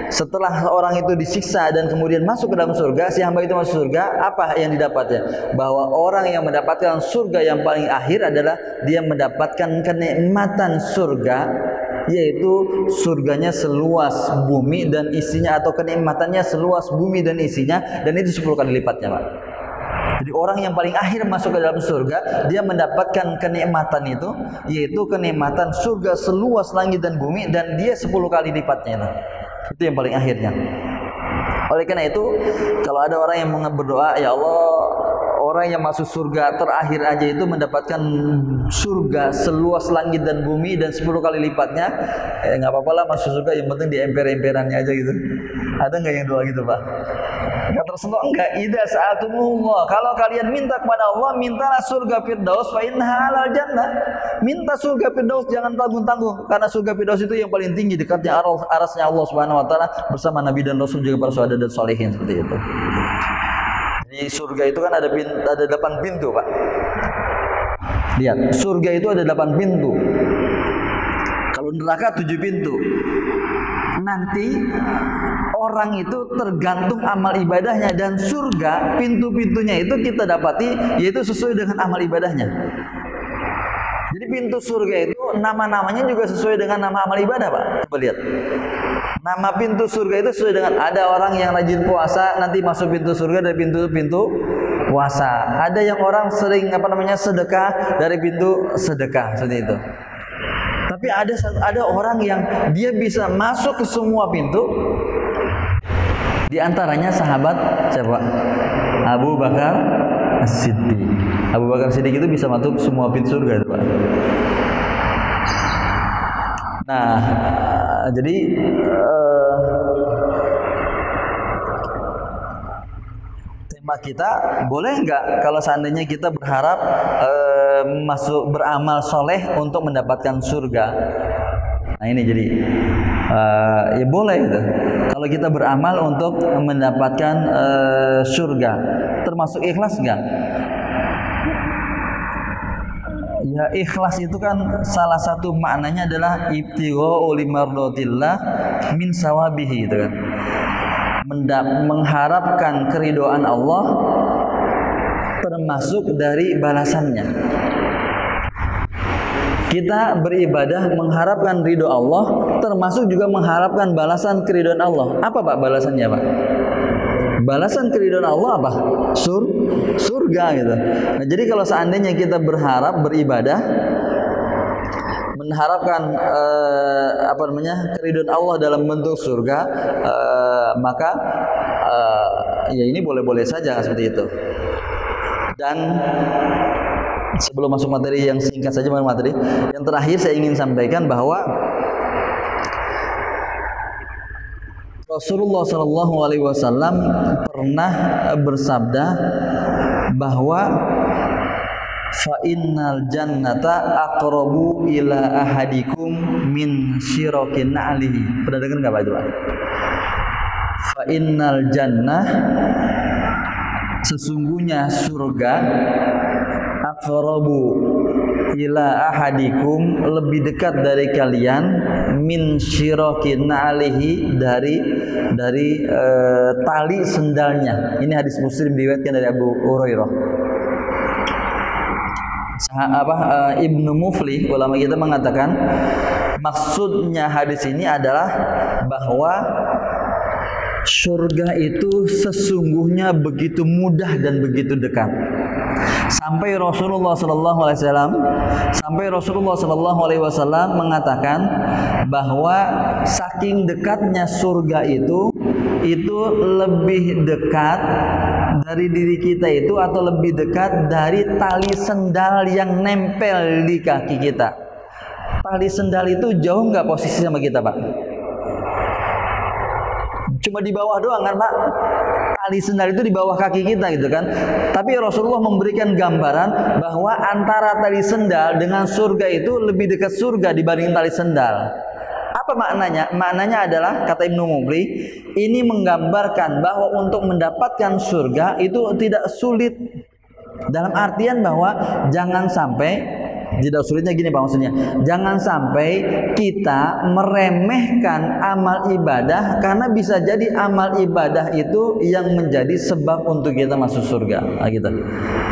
setelah orang itu disiksa dan kemudian masuk ke dalam surga, si hamba itu masuk surga, apa yang didapatnya? Bahwa orang yang mendapatkan surga yang paling akhir adalah dia mendapatkan kenikmatan surga yaitu surganya seluas bumi dan isinya, atau kenikmatannya seluas bumi dan isinya, dan itu 10 kali lipatnya, Pak. Jadi orang yang paling akhir masuk ke dalam surga, dia mendapatkan kenikmatan itu, yaitu kenikmatan surga seluas langit dan bumi, dan dia 10 kali lipatnya. Itu yang paling akhirnya. Oleh karena itu, kalau ada orang yang berdoa, ya Allah, orang yang masuk surga terakhir aja itu mendapatkan surga seluas langit dan bumi dan 10 kali lipatnya, nggak apa-apa lah masuk surga, yang penting di emper-emperannya aja gitu. Ada nggak yang doa gitu, Pak? Kata Rasulullah, enggak. Idza sa'altumullah, kalau kalian minta kepada Allah, mintalah surga Firdaus, fa innaha alal jannah. Minta surga Firdaus, jangan tanggung-tanggung, karena surga Firdaus itu yang paling tinggi, dekatnya arasnya Allah Subhanahu wa taala, bersama Nabi dan Rasul, juga para sahabat dan salihin, seperti itu. Di surga itu kan ada 8 pintu, Pak. Lihat, surga itu ada 8 pintu. Kalau neraka 7 pintu. Nanti orang itu tergantung amal ibadahnya, dan surga pintu-pintunya itu kita dapati yaitu sesuai dengan amal ibadahnya. Jadi pintu surga itu nama-namanya juga sesuai dengan nama amal ibadah, Pak. Coba lihat. Nama pintu surga itu sesuai dengan, ada orang yang rajin puasa nanti masuk pintu surga dari pintu-pintu puasa. Ada yang orang sering sedekah dari pintu sedekah, seperti itu. Tapi ada orang yang dia bisa masuk ke semua pintu. Di antaranya sahabat siapa? Abu Bakar As-Siddiq. Abu Bakar As-Siddiq itu bisa masuk semua pintu surga, Pak. Nah, jadi tema kita, boleh nggak kalau seandainya kita berharap beramal soleh untuk mendapatkan surga? Nah ini jadi ya boleh gitu. Kalau kita beramal untuk mendapatkan surga, termasuk ikhlas nggak? Ya, ikhlas itu kan salah satu maknanya adalah ibtigha'u limardatillah min sawabihi, gitu kan. Mengharapkan keridhaan Allah termasuk dari balasannya. Kita beribadah mengharapkan ridho Allah, termasuk juga mengharapkan balasan keridhaan Allah. Apa, Pak, balasannya, Pak? Balasan keridhaan Allah apa? Surga, gitu. Nah, jadi kalau seandainya kita berharap beribadah mengharapkan keridhaan Allah dalam bentuk surga, maka ya ini boleh-boleh saja seperti itu. Dan sebelum masuk materi yang singkat saja, materi yang terakhir saya ingin sampaikan bahwa Rasulullah Shallallahu Alaihi Wasallam pernah bersabda bahwa fa innal jannata aqrabu ila ahadikum min syirakin alihi. Pernah dengar nggak, Pak, itu, Pak? Fa innal jannah, sesungguhnya surga, aqrabu ila ahadikum, lebih dekat dari kalian, min syirakin alihi, dari tali sendalnya. Ini hadis Muslim diriwayatkan dari Abu Hurairah. Ibnu Muflih, ulama kita, mengatakan maksudnya hadis ini adalah bahwa surga itu sesungguhnya begitu mudah dan begitu dekat. Sampai Rasulullah Sallallahu Alaihi Wasallam mengatakan bahwa saking dekatnya surga itu lebih dekat dari diri kita itu, atau lebih dekat dari tali sendal yang nempel di kaki kita. Tali sendal itu jauh nggak posisi sama kita, Pak? Cuma di bawah doang kan, Pak? Tali sendal itu di bawah kaki kita, gitu kan. Tapi Rasulullah memberikan gambaran bahwa antara tali sendal dengan surga itu lebih dekat surga dibanding tali sendal. Apa maknanya? Maknanya adalah, kata Ibnu Muflih, ini menggambarkan bahwa untuk mendapatkan surga itu tidak sulit. Dalam artian bahwa jangan sampai Tidak sulitnya gini Pak maksudnya. Jangan sampai kita meremehkan amal ibadah karena bisa jadi amal ibadah itu yang menjadi sebab untuk kita masuk surga. Nah, gitu.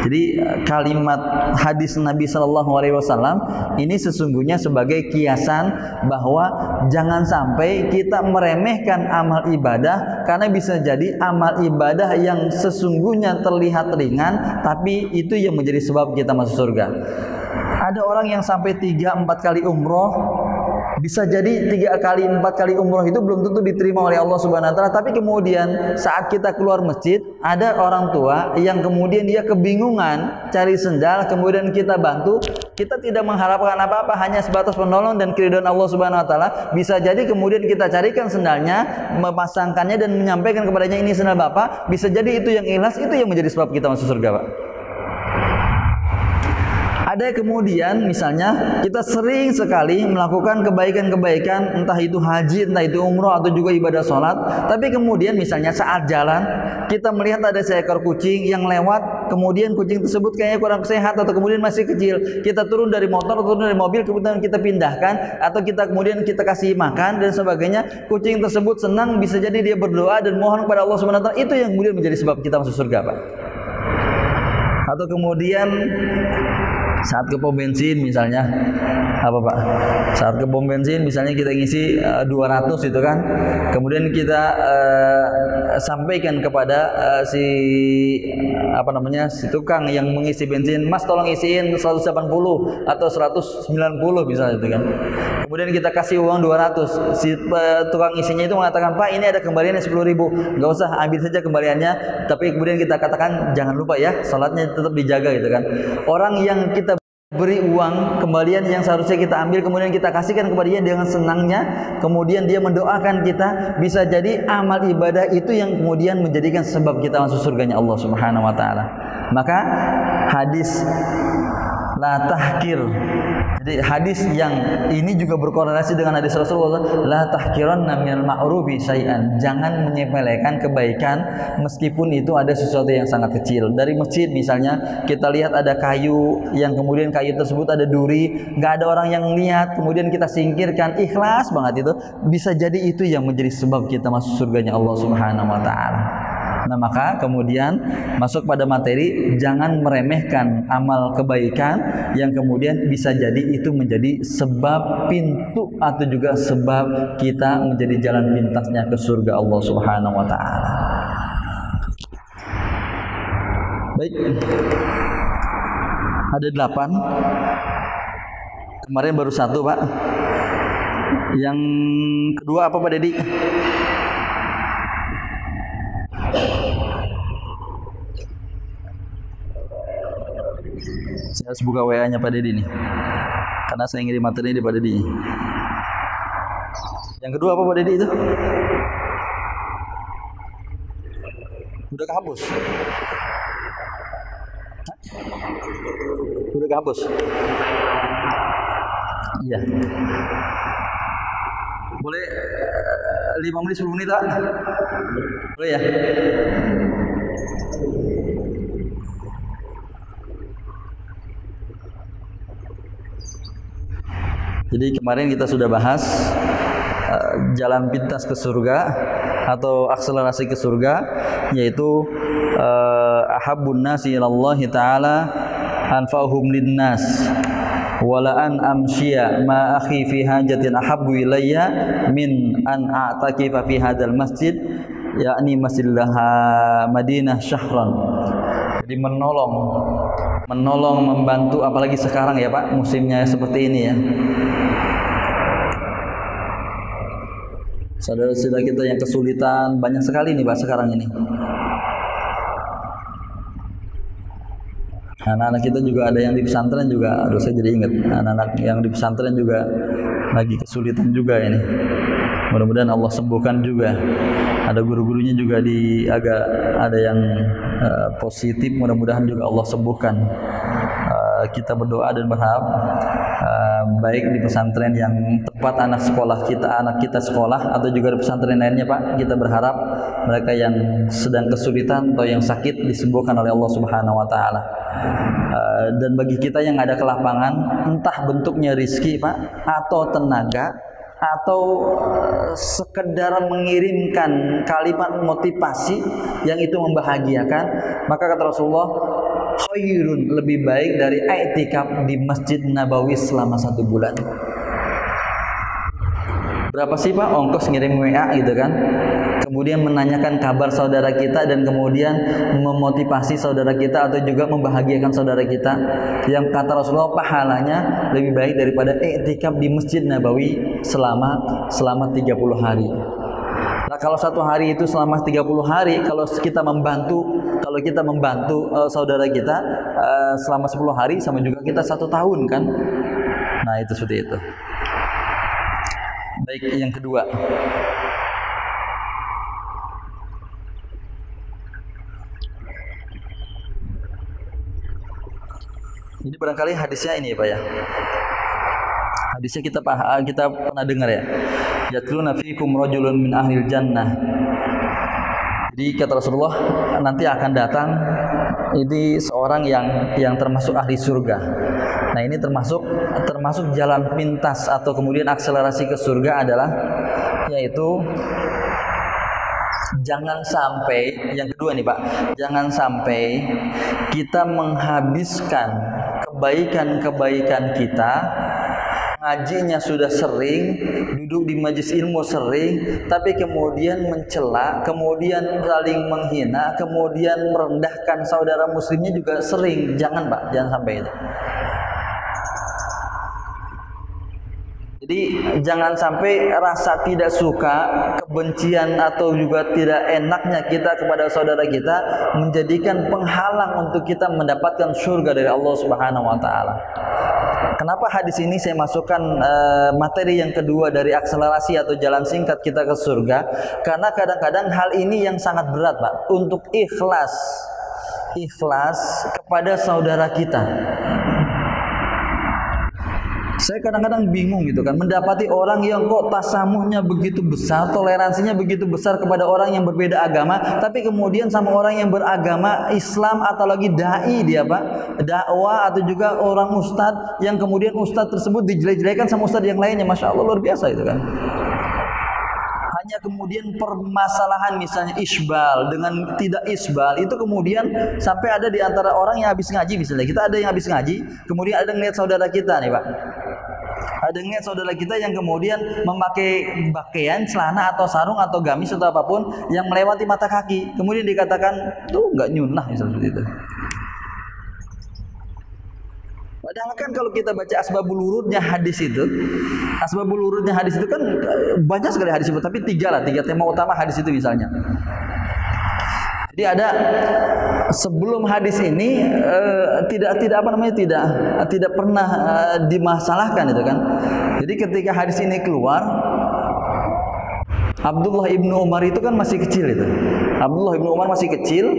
Jadi kalimat hadis Nabi Shallallahu Alaihi Wasallam ini sesungguhnya sebagai kiasan bahwa jangan sampai kita meremehkan amal ibadah karena bisa jadi amal ibadah yang sesungguhnya terlihat ringan tapi itu yang menjadi sebab kita masuk surga. Ada orang yang sampai 3-4 kali umroh, bisa jadi 3 kali 4 kali umroh itu belum tentu diterima oleh Allah Subhanahu Wa Taala. Tapi kemudian saat kita keluar masjid, ada orang tua yang kemudian dia kebingungan cari sendal, kemudian kita bantu. Kita tidak mengharapkan apa-apa, hanya sebatas penolong dan keridhaan Allah Subhanahu Wa Taala. Bisa jadi kemudian kita carikan sendalnya, memasangkannya dan menyampaikan kepadanya ini sendal bapak. Bisa jadi itu yang ikhlas, itu yang menjadi sebab kita masuk surga, Pak. Ada kemudian misalnya kita sering sekali melakukan kebaikan-kebaikan, entah itu haji, entah itu umroh atau juga ibadah sholat. Tapi kemudian misalnya saat jalan kita melihat ada seekor kucing yang lewat, kemudian kucing tersebut kayaknya kurang sehat atau kemudian masih kecil. Kita turun dari motor, turun dari mobil, kemudian kita pindahkan atau kita kemudian kita kasih makan dan sebagainya. Kucing tersebut senang, bisa jadi dia berdoa dan mohon kepada Allah Subhanahu Wa Taala. Itu yang kemudian menjadi sebab kita masuk surga, Pak. Atau kemudian saat ke pom bensin misalnya, apa Pak? Saat ke pom bensin misalnya kita ngisi 200 itu kan, kemudian kita sampaikan kepada si tukang yang mengisi bensin, Mas tolong isiin 180 atau 190 misalnya itu kan. Kemudian kita kasih uang 200, si tukang isinya itu mengatakan, Pak ini ada kembaliannya 10.000, nggak usah, ambil saja kembaliannya. Tapi kemudian kita katakan jangan lupa ya, salatnya tetap dijaga gitu kan. Orang yang kita beri uang kembalian yang seharusnya kita ambil, kemudian kita kasihkan kepada dia dengan senangnya, kemudian dia mendoakan kita, bisa jadi amal ibadah itu yang kemudian menjadikan sebab kita masuk surganya Allah Subhanahu Wa Taala. Maka hadis la tahkir, jadi hadis yang ini juga berkorelasi dengan hadis Rasulullah, la tahkiranna minal ma'rufi syai'an, jangan menyepelekan kebaikan meskipun itu ada sesuatu yang sangat kecil. Dari masjid misalnya kita lihat ada kayu yang kemudian kayu tersebut ada duri, nggak ada orang yang lihat, kemudian kita singkirkan, ikhlas banget itu, bisa jadi itu yang menjadi sebab kita masuk surganya Allah Subhanahu Wa Taala. Nah maka kemudian masuk pada materi, jangan meremehkan amal kebaikan yang kemudian bisa jadi itu menjadi sebab pintu atau juga sebab kita menjadi jalan pintasnya ke surga Allah Subhanahu Wa Taala. Baik, ada 8, kemarin baru 1 Pak. Yang kedua apa Pak Dedi? Saya harus buka WA-nya Pak Dedi nih, karena saya ngirim materi di Pak Dedi. Yang kedua apa Pak Dedi itu? Udah kehapus? Udah kehapus? Iya. Boleh 5 menit 10 menit Pak? Boleh ya? Jadi kemarin kita sudah bahas jalan pintas ke surga atau akselerasi ke surga, yaitu ahabbun nasi ilallahi ta'ala anfa'uhum linnas wala an amshiya ma akhi fi hajatin ahabbu ilayya min an a'takifa fi hadzal masjid, yakni Masjidil Madinah syahran. Jadi menolong, membantu, apalagi sekarang ya Pak, musimnya seperti ini ya. Saudara-saudara kita yang kesulitan banyak sekali nih Pak sekarang ini. Anak-anak kita juga ada yang di pesantren juga, aduh saya jadi ingat, anak-anak yang di pesantren juga lagi kesulitan juga ini. Mudah-mudahan Allah sembuhkan juga. Ada guru-gurunya juga agak ada yang positif, mudah-mudahan juga Allah sembuhkan. Kita berdoa dan berharap baik di pesantren yang tempat anak kita sekolah atau juga di pesantren lainnya Pak, kita berharap mereka yang sedang kesulitan atau yang sakit disembuhkan oleh Allah Subhanahu wa taala. Dan bagi kita yang ada kelapangan, entah bentuknya rizki Pak atau tenaga atau sekedar mengirimkan kalimat motivasi yang itu membahagiakan, maka kata Rasulullah, khairun, lebih baik dari i'tikaf di Masjid Nabawi selama 1 bulan. Berapa sih Pak ongkos ngirim WA gitu kan, kemudian menanyakan kabar saudara kita dan kemudian memotivasi saudara kita atau juga membahagiakan saudara kita, yang kata Rasulullah pahalanya lebih baik daripada i'tikaf di Masjid Nabawi selama 30 hari. Nah, kalau 1 hari itu selama 30 hari, kalau kita membantu saudara kita selama 10 hari, sama juga kita 1 tahun kan. Nah, itu seperti itu. Baik, yang kedua, ini barangkali hadisnya ini Pak ya. Hadisnya kita pernah dengar ya. Yatluna fiikum rajulun min ahlil jannah. Jadi kata Rasulullah, nanti akan datang ini seorang yang termasuk ahli surga. Nah, ini termasuk jalan pintas atau kemudian akselerasi ke surga adalah yaitu jangan sampai, yang kedua nih Pak, jangan sampai kita menghabiskan kebaikan-kebaikan kita, ngajinya sudah sering, duduk di majelis ilmu sering, tapi kemudian mencela, kemudian saling menghina, kemudian merendahkan saudara muslimnya juga sering. Jangan Pak, jangan sampai itu. Jadi jangan sampai rasa tidak suka, kebencian atau juga tidak enaknya kita kepada saudara kita menjadikan penghalang untuk kita mendapatkan surga dari Allah Subhanahu wa taala. Kenapa hadis ini saya masukkan materi yang kedua dari akselerasi atau jalan singkat kita ke surga? Karena kadang-kadang hal ini yang sangat berat Pak, untuk ikhlas kepada saudara kita. Saya kadang-kadang bingung gitu kan, mendapati orang yang kok tasamuhnya begitu besar, toleransinya begitu besar kepada orang yang berbeda agama, tapi kemudian sama orang yang beragama Islam atau lagi dai dia Pak, dakwah atau juga orang ustadz, yang kemudian ustadz tersebut dijelek-jelekan sama ustadz yang lainnya, Masya Allah luar biasa itu kan. Hanya kemudian permasalahan misalnya isbal dengan tidak isbal itu kemudian sampai ada di antara orang yang habis ngaji, misalnya kita ada yang habis ngaji, kemudian ada ngeliat saudara kita nih Pak, ada ngeliat saudara kita yang kemudian memakai pakaian celana atau sarung atau gamis atau apapun yang melewati mata kaki, kemudian dikatakan tuh nggak nyunah misalnya seperti itu. Padahal kan kalau kita baca asbabul wurudnya hadis itu kan banyak sekali hadis itu, tapi tiga tema utama hadis itu misalnya. Jadi ada sebelum hadis ini tidak pernah dimasalahkan itu kan. Jadi ketika hadis ini keluar, Abdullah ibnu Umar itu kan masih kecil itu. Abdullah ibnu Umar masih kecil.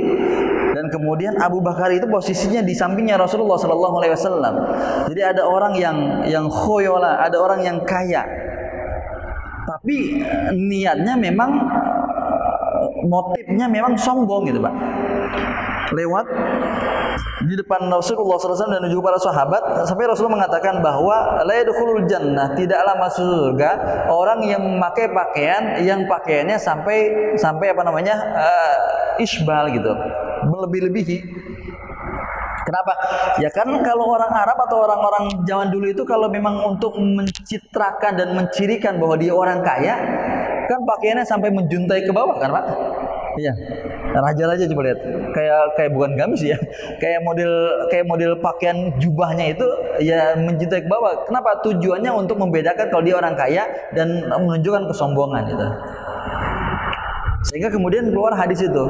Dan kemudian Abu Bakar itu posisinya di sampingnya Rasulullah Sallallahu Alaihi Wasallam. Jadi ada orang yang khoyola, ada orang yang kaya, tapi niatnya memang motifnya memang sombong gitu Pak. Lewat di depan Rasulullah SAW dan juga para sahabat, sampai Rasulullah mengatakan bahwa la yadkhulul jannah, tidaklah masuk surga orang yang memakai pakaian yang pakaiannya sampai isbal gitu, melebih-lebihi. Kenapa? Ya kan kalau orang Arab atau orang-orang zaman dulu itu kalau memang untuk mencitrakan dan mencirikan bahwa dia orang kaya, kan pakaiannya sampai menjuntai ke bawah kan Pak? Iya. Raja-raja coba lihat. Kayak bukan gamis ya. Kayak model pakaian jubahnya itu ya menjuntai ke bawah. Kenapa? Tujuannya untuk membedakan kalau dia orang kaya dan menunjukkan kesombongan itu. Sehingga kemudian keluar hadis itu.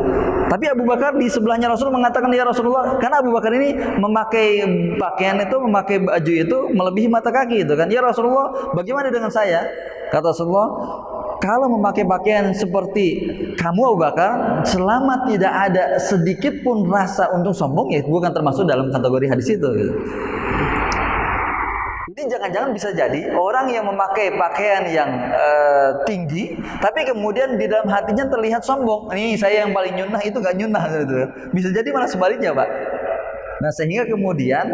Tapi Abu Bakar di sebelahnya Rasul mengatakan, ya Rasulullah, karena Abu Bakar ini memakai pakaian itu, memakai baju itu melebihi mata kaki itu kan. Ya Rasulullah, bagaimana dengan saya? Kata Rasulullah, kalau memakai pakaian seperti kamu Abu Bakar, selama tidak ada sedikit pun rasa untuk sombong, ya bukan termasuk dalam kategori hadis itu gitu. Jadi jangan-jangan bisa jadi orang yang memakai pakaian yang tinggi, tapi kemudian di dalam hatinya terlihat sombong. Nih saya yang paling nyunah, itu gak nyunah gitu. Bisa jadi malah sebaliknya, Pak. Nah sehingga kemudian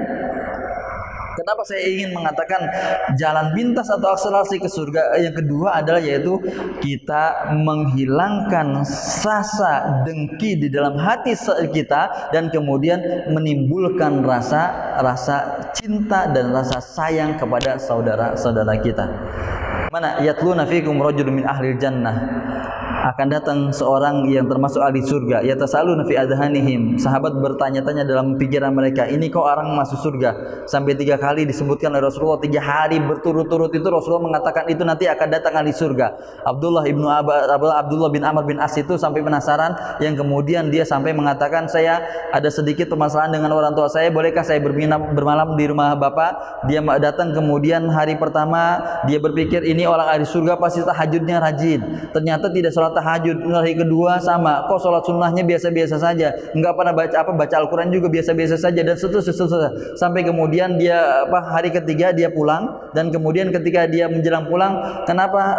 kenapa saya ingin mengatakan jalan pintas atau akselerasi ke surga yang kedua adalah yaitu kita menghilangkan rasa dengki di dalam hati kita dan kemudian menimbulkan rasa cinta dan rasa sayang kepada saudara-saudara kita. Mana yatluna fikum rajulun min ahli jannah, akan datang seorang yang termasuk ahli surga, yatasaluna fi adhanihim, sahabat bertanya-tanya dalam pikiran mereka, ini kok orang masuk surga? Sampai 3 kali disebutkan oleh Rasulullah, 3 hari berturut-turut itu Rasulullah mengatakan itu nanti akan datang ahli surga. Abdullah bin Amr bin As itu sampai penasaran, yang kemudian dia sampai mengatakan, saya ada sedikit permasalahan dengan orang tua saya, bolehkah saya bermalam di rumah bapak? Dia datang kemudian hari pertama dia berpikir ini orang ahli surga pasti tahajudnya rajin, ternyata tidak sholat tahajud. Hari kedua sama, kok sholat sunnahnya biasa-biasa saja, enggak pernah baca Al-Quran juga biasa-biasa saja, dan seterusnya. Sampai kemudian dia hari ketiga dia pulang, dan kemudian ketika dia menjelang pulang, kenapa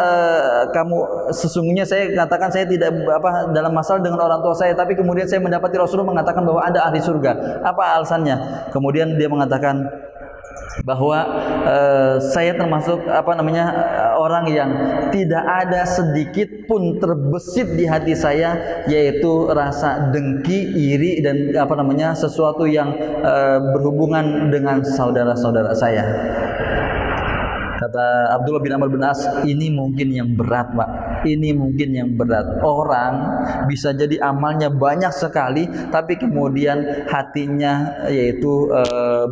kamu, sesungguhnya saya katakan saya tidak dalam masalah dengan orang tua saya, tapi kemudian saya mendapati Rasulullah mengatakan bahwa ada ahli surga. Apa alasannya? Kemudian dia mengatakan bahwa saya termasuk orang yang tidak ada sedikit pun terbesit di hati saya, yaitu rasa dengki, iri, dan sesuatu yang berhubungan dengan saudara-saudara saya. Kata Abdullah bin Amr bin As, ini mungkin yang berat, Pak. Ini mungkin yang berat. Orang bisa jadi amalnya banyak sekali, tapi kemudian hatinya yaitu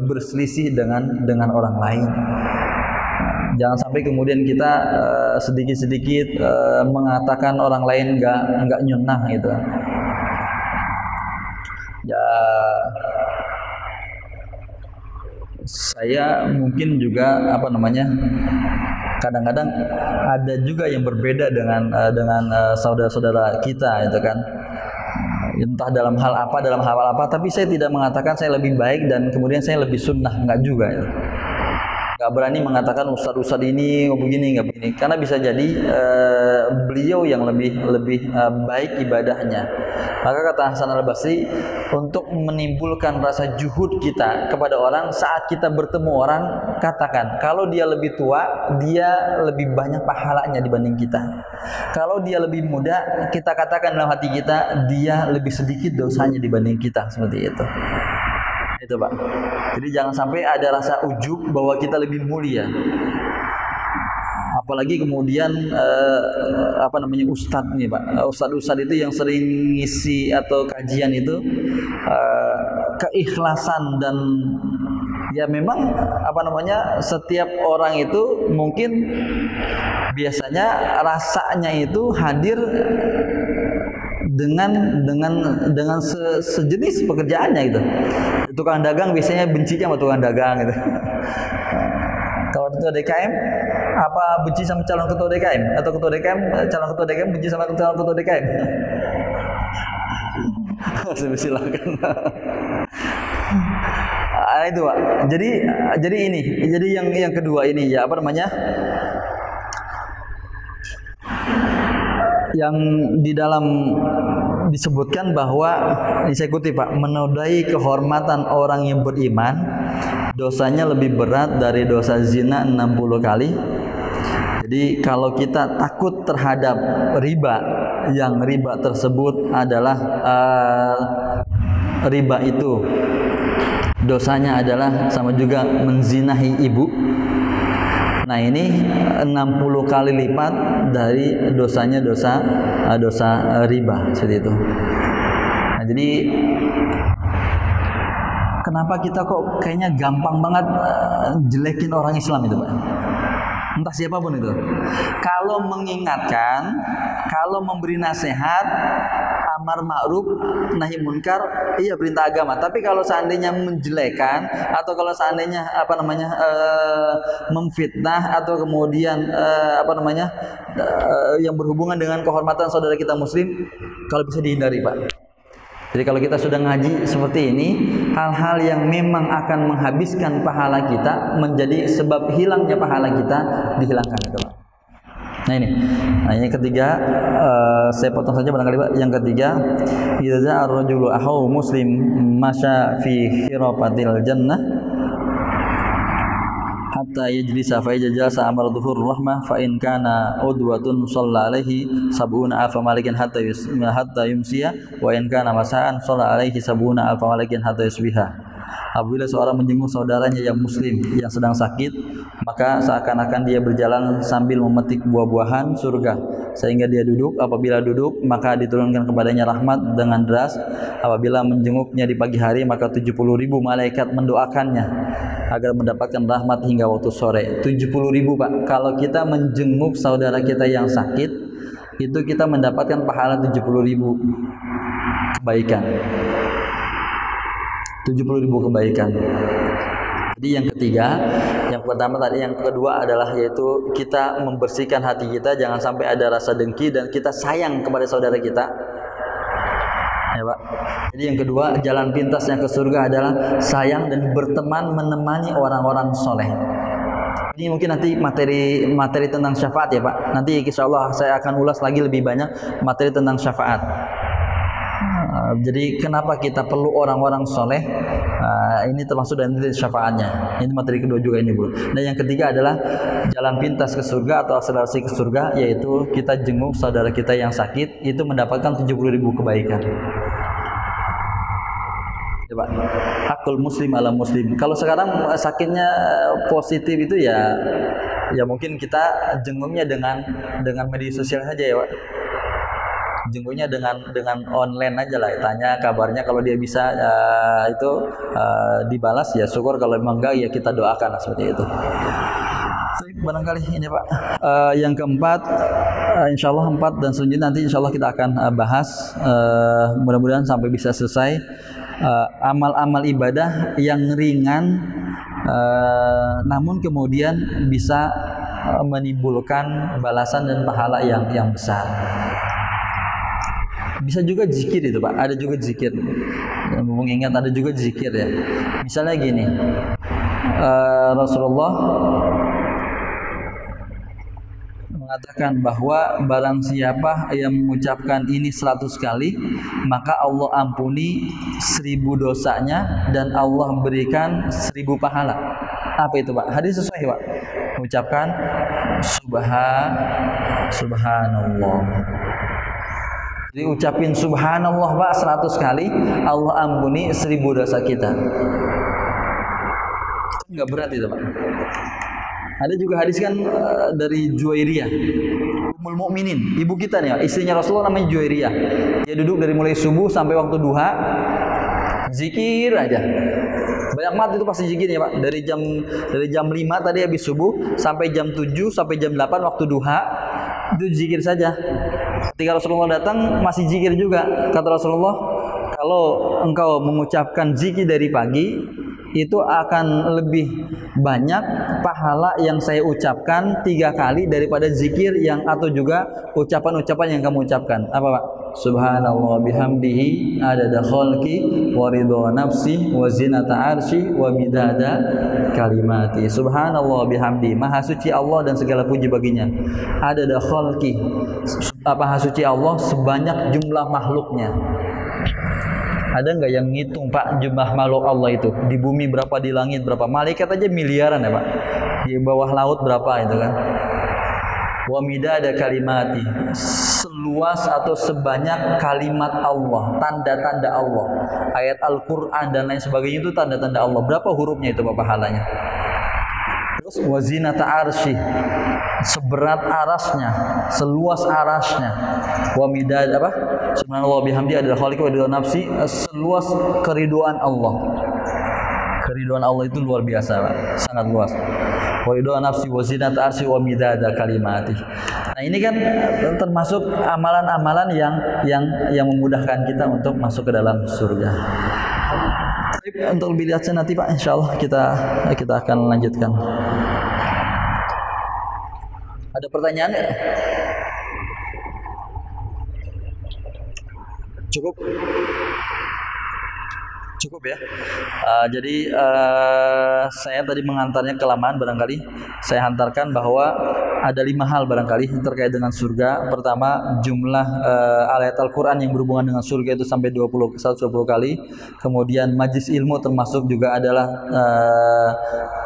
berselisih dengan orang lain. Jangan sampai kemudian kita sedikit-sedikit mengatakan orang lain nggak nyunah gitu. Ya, saya mungkin juga kadang-kadang ada juga yang berbeda dengan saudara-saudara kita, itu kan, entah dalam hal apa, tapi saya tidak mengatakan saya lebih baik dan kemudian saya lebih sunnah, enggak juga ya. Nggak berani mengatakan ustadz ini begini, nggak begini, karena bisa jadi beliau yang lebih baik ibadahnya. Maka kata Hasan al-Basri, untuk menimbulkan rasa juhud kita kepada orang saat kita bertemu orang, katakan kalau dia lebih tua, dia lebih banyak pahalanya dibanding kita. Kalau dia lebih muda, kita katakan dalam hati kita, dia lebih sedikit dosanya dibanding kita, seperti itu. Itu, Pak. Jadi jangan sampai ada rasa ujub bahwa kita lebih mulia. Apalagi kemudian ustadz nih, Pak. Ustadz itu yang sering ngisi atau kajian itu keikhlasan dan ya memang setiap orang itu mungkin biasanya rasanya itu hadir dengan sejenis pekerjaannya gitu. Tukang dagang biasanya bencinya sama tukang dagang gitu. Kalau ketua DKM apa benci sama calon ketua DKM, atau ketua DKM calon ketua DKM benci sama calon ketua DKM? Silakan. Itu, Pak. Jadi yang kedua ini ya yang di dalam disebutkan bahwa, ini saya kutip, Pak, menodai kehormatan orang yang beriman dosanya lebih berat dari dosa zina 60 kali. Jadi kalau kita takut terhadap riba, yang riba tersebut adalah riba itu dosanya adalah sama juga menzinahi ibu. Nah ini 60 kali lipat dari dosanya dosa riba, seperti itu. Nah jadi kenapa kita kok kayaknya gampang banget jelekin orang Islam itu, Pak? Entah siapapun itu. Kalau mengingatkan, kalau memberi nasihat, amar ma'ruf nahi munkar, iya perintah agama. Tapi kalau seandainya menjelekan atau kalau seandainya memfitnah atau kemudian yang berhubungan dengan kehormatan saudara kita muslim, kalau bisa dihindari, Pak. Jadi kalau kita sudah ngaji seperti ini, hal-hal yang memang akan menghabiskan pahala kita, menjadi sebab hilangnya pahala kita, dihilangkan itu Pak. Nah ini ketiga, saya potong saja barangkali Pak. Yang ketiga, idza ar-rajulu ahu muslim masya fi khirafatil jannah hatta yajlisa fa jalasa amar dhuhur rahmah fa in kana udwatun shalla alaihi sab'una alfa malikin hatta yumsiya wa in kana masaan shalla alaihi sab'una alfa malikin hatta yusbiha. Apabila seorang menjenguk saudaranya yang muslim yang sedang sakit, maka seakan-akan dia berjalan sambil memetik buah-buahan surga, sehingga dia duduk. Apabila duduk, maka diturunkan kepadanya rahmat dengan deras. Apabila menjenguknya di pagi hari, maka 70.000 malaikat mendoakannya agar mendapatkan rahmat hingga waktu sore. 70.000 Pak. Kalau kita menjenguk saudara kita yang sakit, itu kita mendapatkan pahala 70.000 kebaikan. 70.000 kebaikan. Jadi yang ketiga, yang pertama tadi, yang kedua adalah yaitu kita membersihkan hati kita, jangan sampai ada rasa dengki dan kita sayang kepada saudara kita. Ya Pak. Jadi yang kedua, jalan pintasnya ke surga adalah sayang dan berteman menemani orang-orang soleh. Ini mungkin nanti materi tentang syafaat ya Pak. Nanti insyaallah saya akan ulas lagi lebih banyak materi tentang syafaat. Jadi kenapa kita perlu orang-orang soleh? Ini termasuk dari syafaatnya. Ini materi kedua juga ini bro. Dan yang ketiga adalah jalan pintas ke surga atau akselerasi ke surga, yaitu kita jenguk saudara kita yang sakit, itu mendapatkan 70.000 kebaikan. Coba, hakul muslim ala muslim. Kalau sekarang sakitnya positif itu ya mungkin kita jenguknya dengan media sosial saja ya Pak. Jenguknya dengan online aja lah, tanya kabarnya, kalau dia bisa dibalas ya syukur, kalau memang enggak ya kita doakan lah, seperti itu. Barangkali ini Pak. Yang keempat, insyaallah 4 dan selanjutnya nanti insyaallah kita akan bahas, mudah-mudahan sampai bisa selesai, amal-amal ibadah yang ringan namun kemudian bisa menimbulkan balasan dan pahala yang besar. Bisa juga zikir itu Pak, ada juga zikir. Mengingat ada juga zikir ya. Misalnya gini, Rasulullah mengatakan bahwa barang siapa yang mengucapkan ini 100 kali, maka Allah ampuni 1000 dosanya dan Allah berikan 1000 pahala. Apa itu Pak? Hadis sesuai Pak. Mengucapkan subhanallah. Jadi ucapin subhanallah Pak 100 kali, Allah ampuni 1000 dosa kita. Enggak berat itu Pak. Ada juga hadis kan dari Juwairiyah, Ummul Mukminin, ibu kita nih, istrinya Rasulullah namanya Juwairiyah. Dia duduk dari mulai subuh sampai waktu duha, zikir aja. Banyak banget itu pasti zikir ya Pak. Dari jam 5 tadi habis subuh sampai jam 7 sampai jam 8 waktu duha, itu zikir saja. Ketika Rasulullah datang masih zikir juga. Kata Rasulullah, kalau engkau mengucapkan zikir dari pagi, itu akan lebih banyak pahala yang saya ucapkan 3 kali daripada zikir yang atau juga ucapan-ucapan yang kamu ucapkan. Apa Pak? Subhanallah bihamdihi adada khalqi wa ridha nafsi wa zinata arsy wa midada kalimati. Subhanallah bihamdi, maha suci Allah dan segala puji baginya. Adada khalqi, maha suci Allah sebanyak jumlah makhluknya. Ada nggak yang ngitung Pak jumlah makhluk Allah itu? Di bumi berapa, di langit berapa? Malaikat aja miliaran ya Pak. Di bawah laut berapa itu kan? Wa midada kalimati, seluas atau sebanyak kalimat Allah, tanda-tanda Allah, ayat Al-Quran dan lain sebagainya, itu tanda-tanda Allah. Berapa hurufnya itu Pak pahalanya? Terus wazinata arsy, seberat arasnya, seluas arasnya. Wa midad apa? Subhanallah bihamdi adalah khaliq wa ridha nafsi, seluas keriduan Allah. Keriduan Allah itu luar biasa Pak, sangat luas. Wa ridha nafsi wa zinata arsy wa midada kalimati. Nah, ini kan termasuk amalan-amalan yang memudahkan kita untuk masuk ke dalam surga. Untuk lebih jelasnya nanti Pak, insyaallah kita akan lanjutkan. Ada pertanyaan ya? Cukup? cukup ya. Jadi saya tadi mengantarnya kelamaan barangkali. Saya hantarkan bahwa ada 5 hal barangkali terkait dengan surga. Pertama, jumlah ayat Al-Quran yang berhubungan dengan surga itu sampai 120 kali. Kemudian majlis ilmu termasuk juga adalah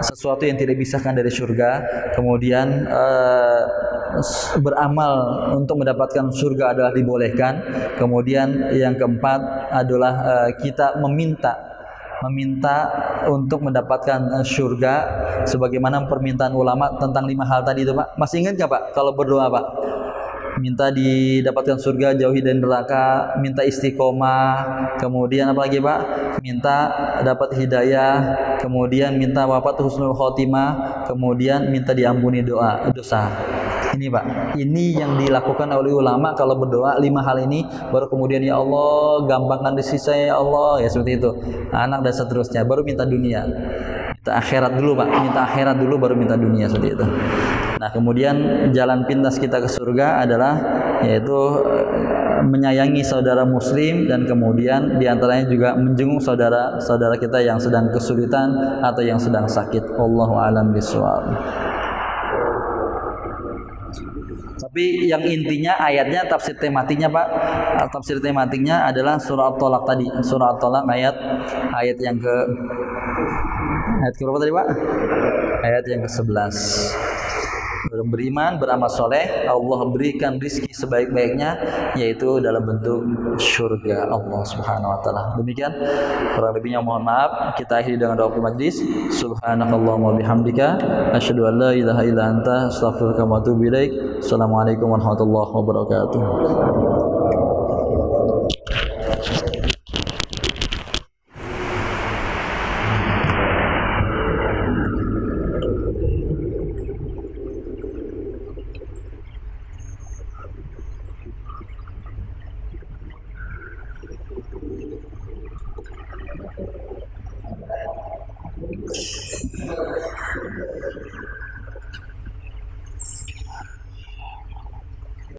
sesuatu yang tidak dipisahkan dari surga. Kemudian beramal untuk mendapatkan surga adalah dibolehkan. Kemudian yang keempat adalah kita meminta untuk mendapatkan surga sebagaimana permintaan ulama tentang 5 hal tadi itu, Pak. Masih ingat nggak, Pak, kalau berdoa, Pak? Minta didapatkan surga, jauhi dari neraka, minta istiqomah, kemudian apa lagi, Pak? Minta dapat hidayah, kemudian minta wafat husnul khotimah, kemudian minta diampuni dosa. Ini, Pak, ini yang dilakukan oleh ulama kalau berdoa 5 hal ini, baru kemudian ya Allah gampangkan rezeki saya ya Allah, ya seperti itu, anak dan seterusnya, baru minta dunia. Minta akhirat dulu, Pak, minta akhirat dulu baru minta dunia, seperti itu. Nah, kemudian jalan pintas kita ke surga adalah yaitu menyayangi saudara muslim, dan kemudian diantaranya juga menjenguk saudara kita yang sedang kesulitan atau yang sedang sakit. Allahu a'lam bishawab. Tapi yang intinya ayatnya tafsir tematiknya, Pak. Tafsir tematiknya adalah surah At-Tolak tadi. Surah At-Tolak ayat yang ke berapa tadi, Pak? Ayat yang ke-11. Beriman, beramal soleh, Allah berikan rizki sebaik-baiknya, yaitu dalam bentuk surga Allah Subhanahu wa taala. Demikian, kurang lebihnya mohon maaf. Kita akhiri dengan doa majlis. Subhanakallahumma bihamdika asyhadu an la ilaha illa anta astaghfiruka wa atubu ilaik. Assalamualaikum warahmatullahi wabarakatuh.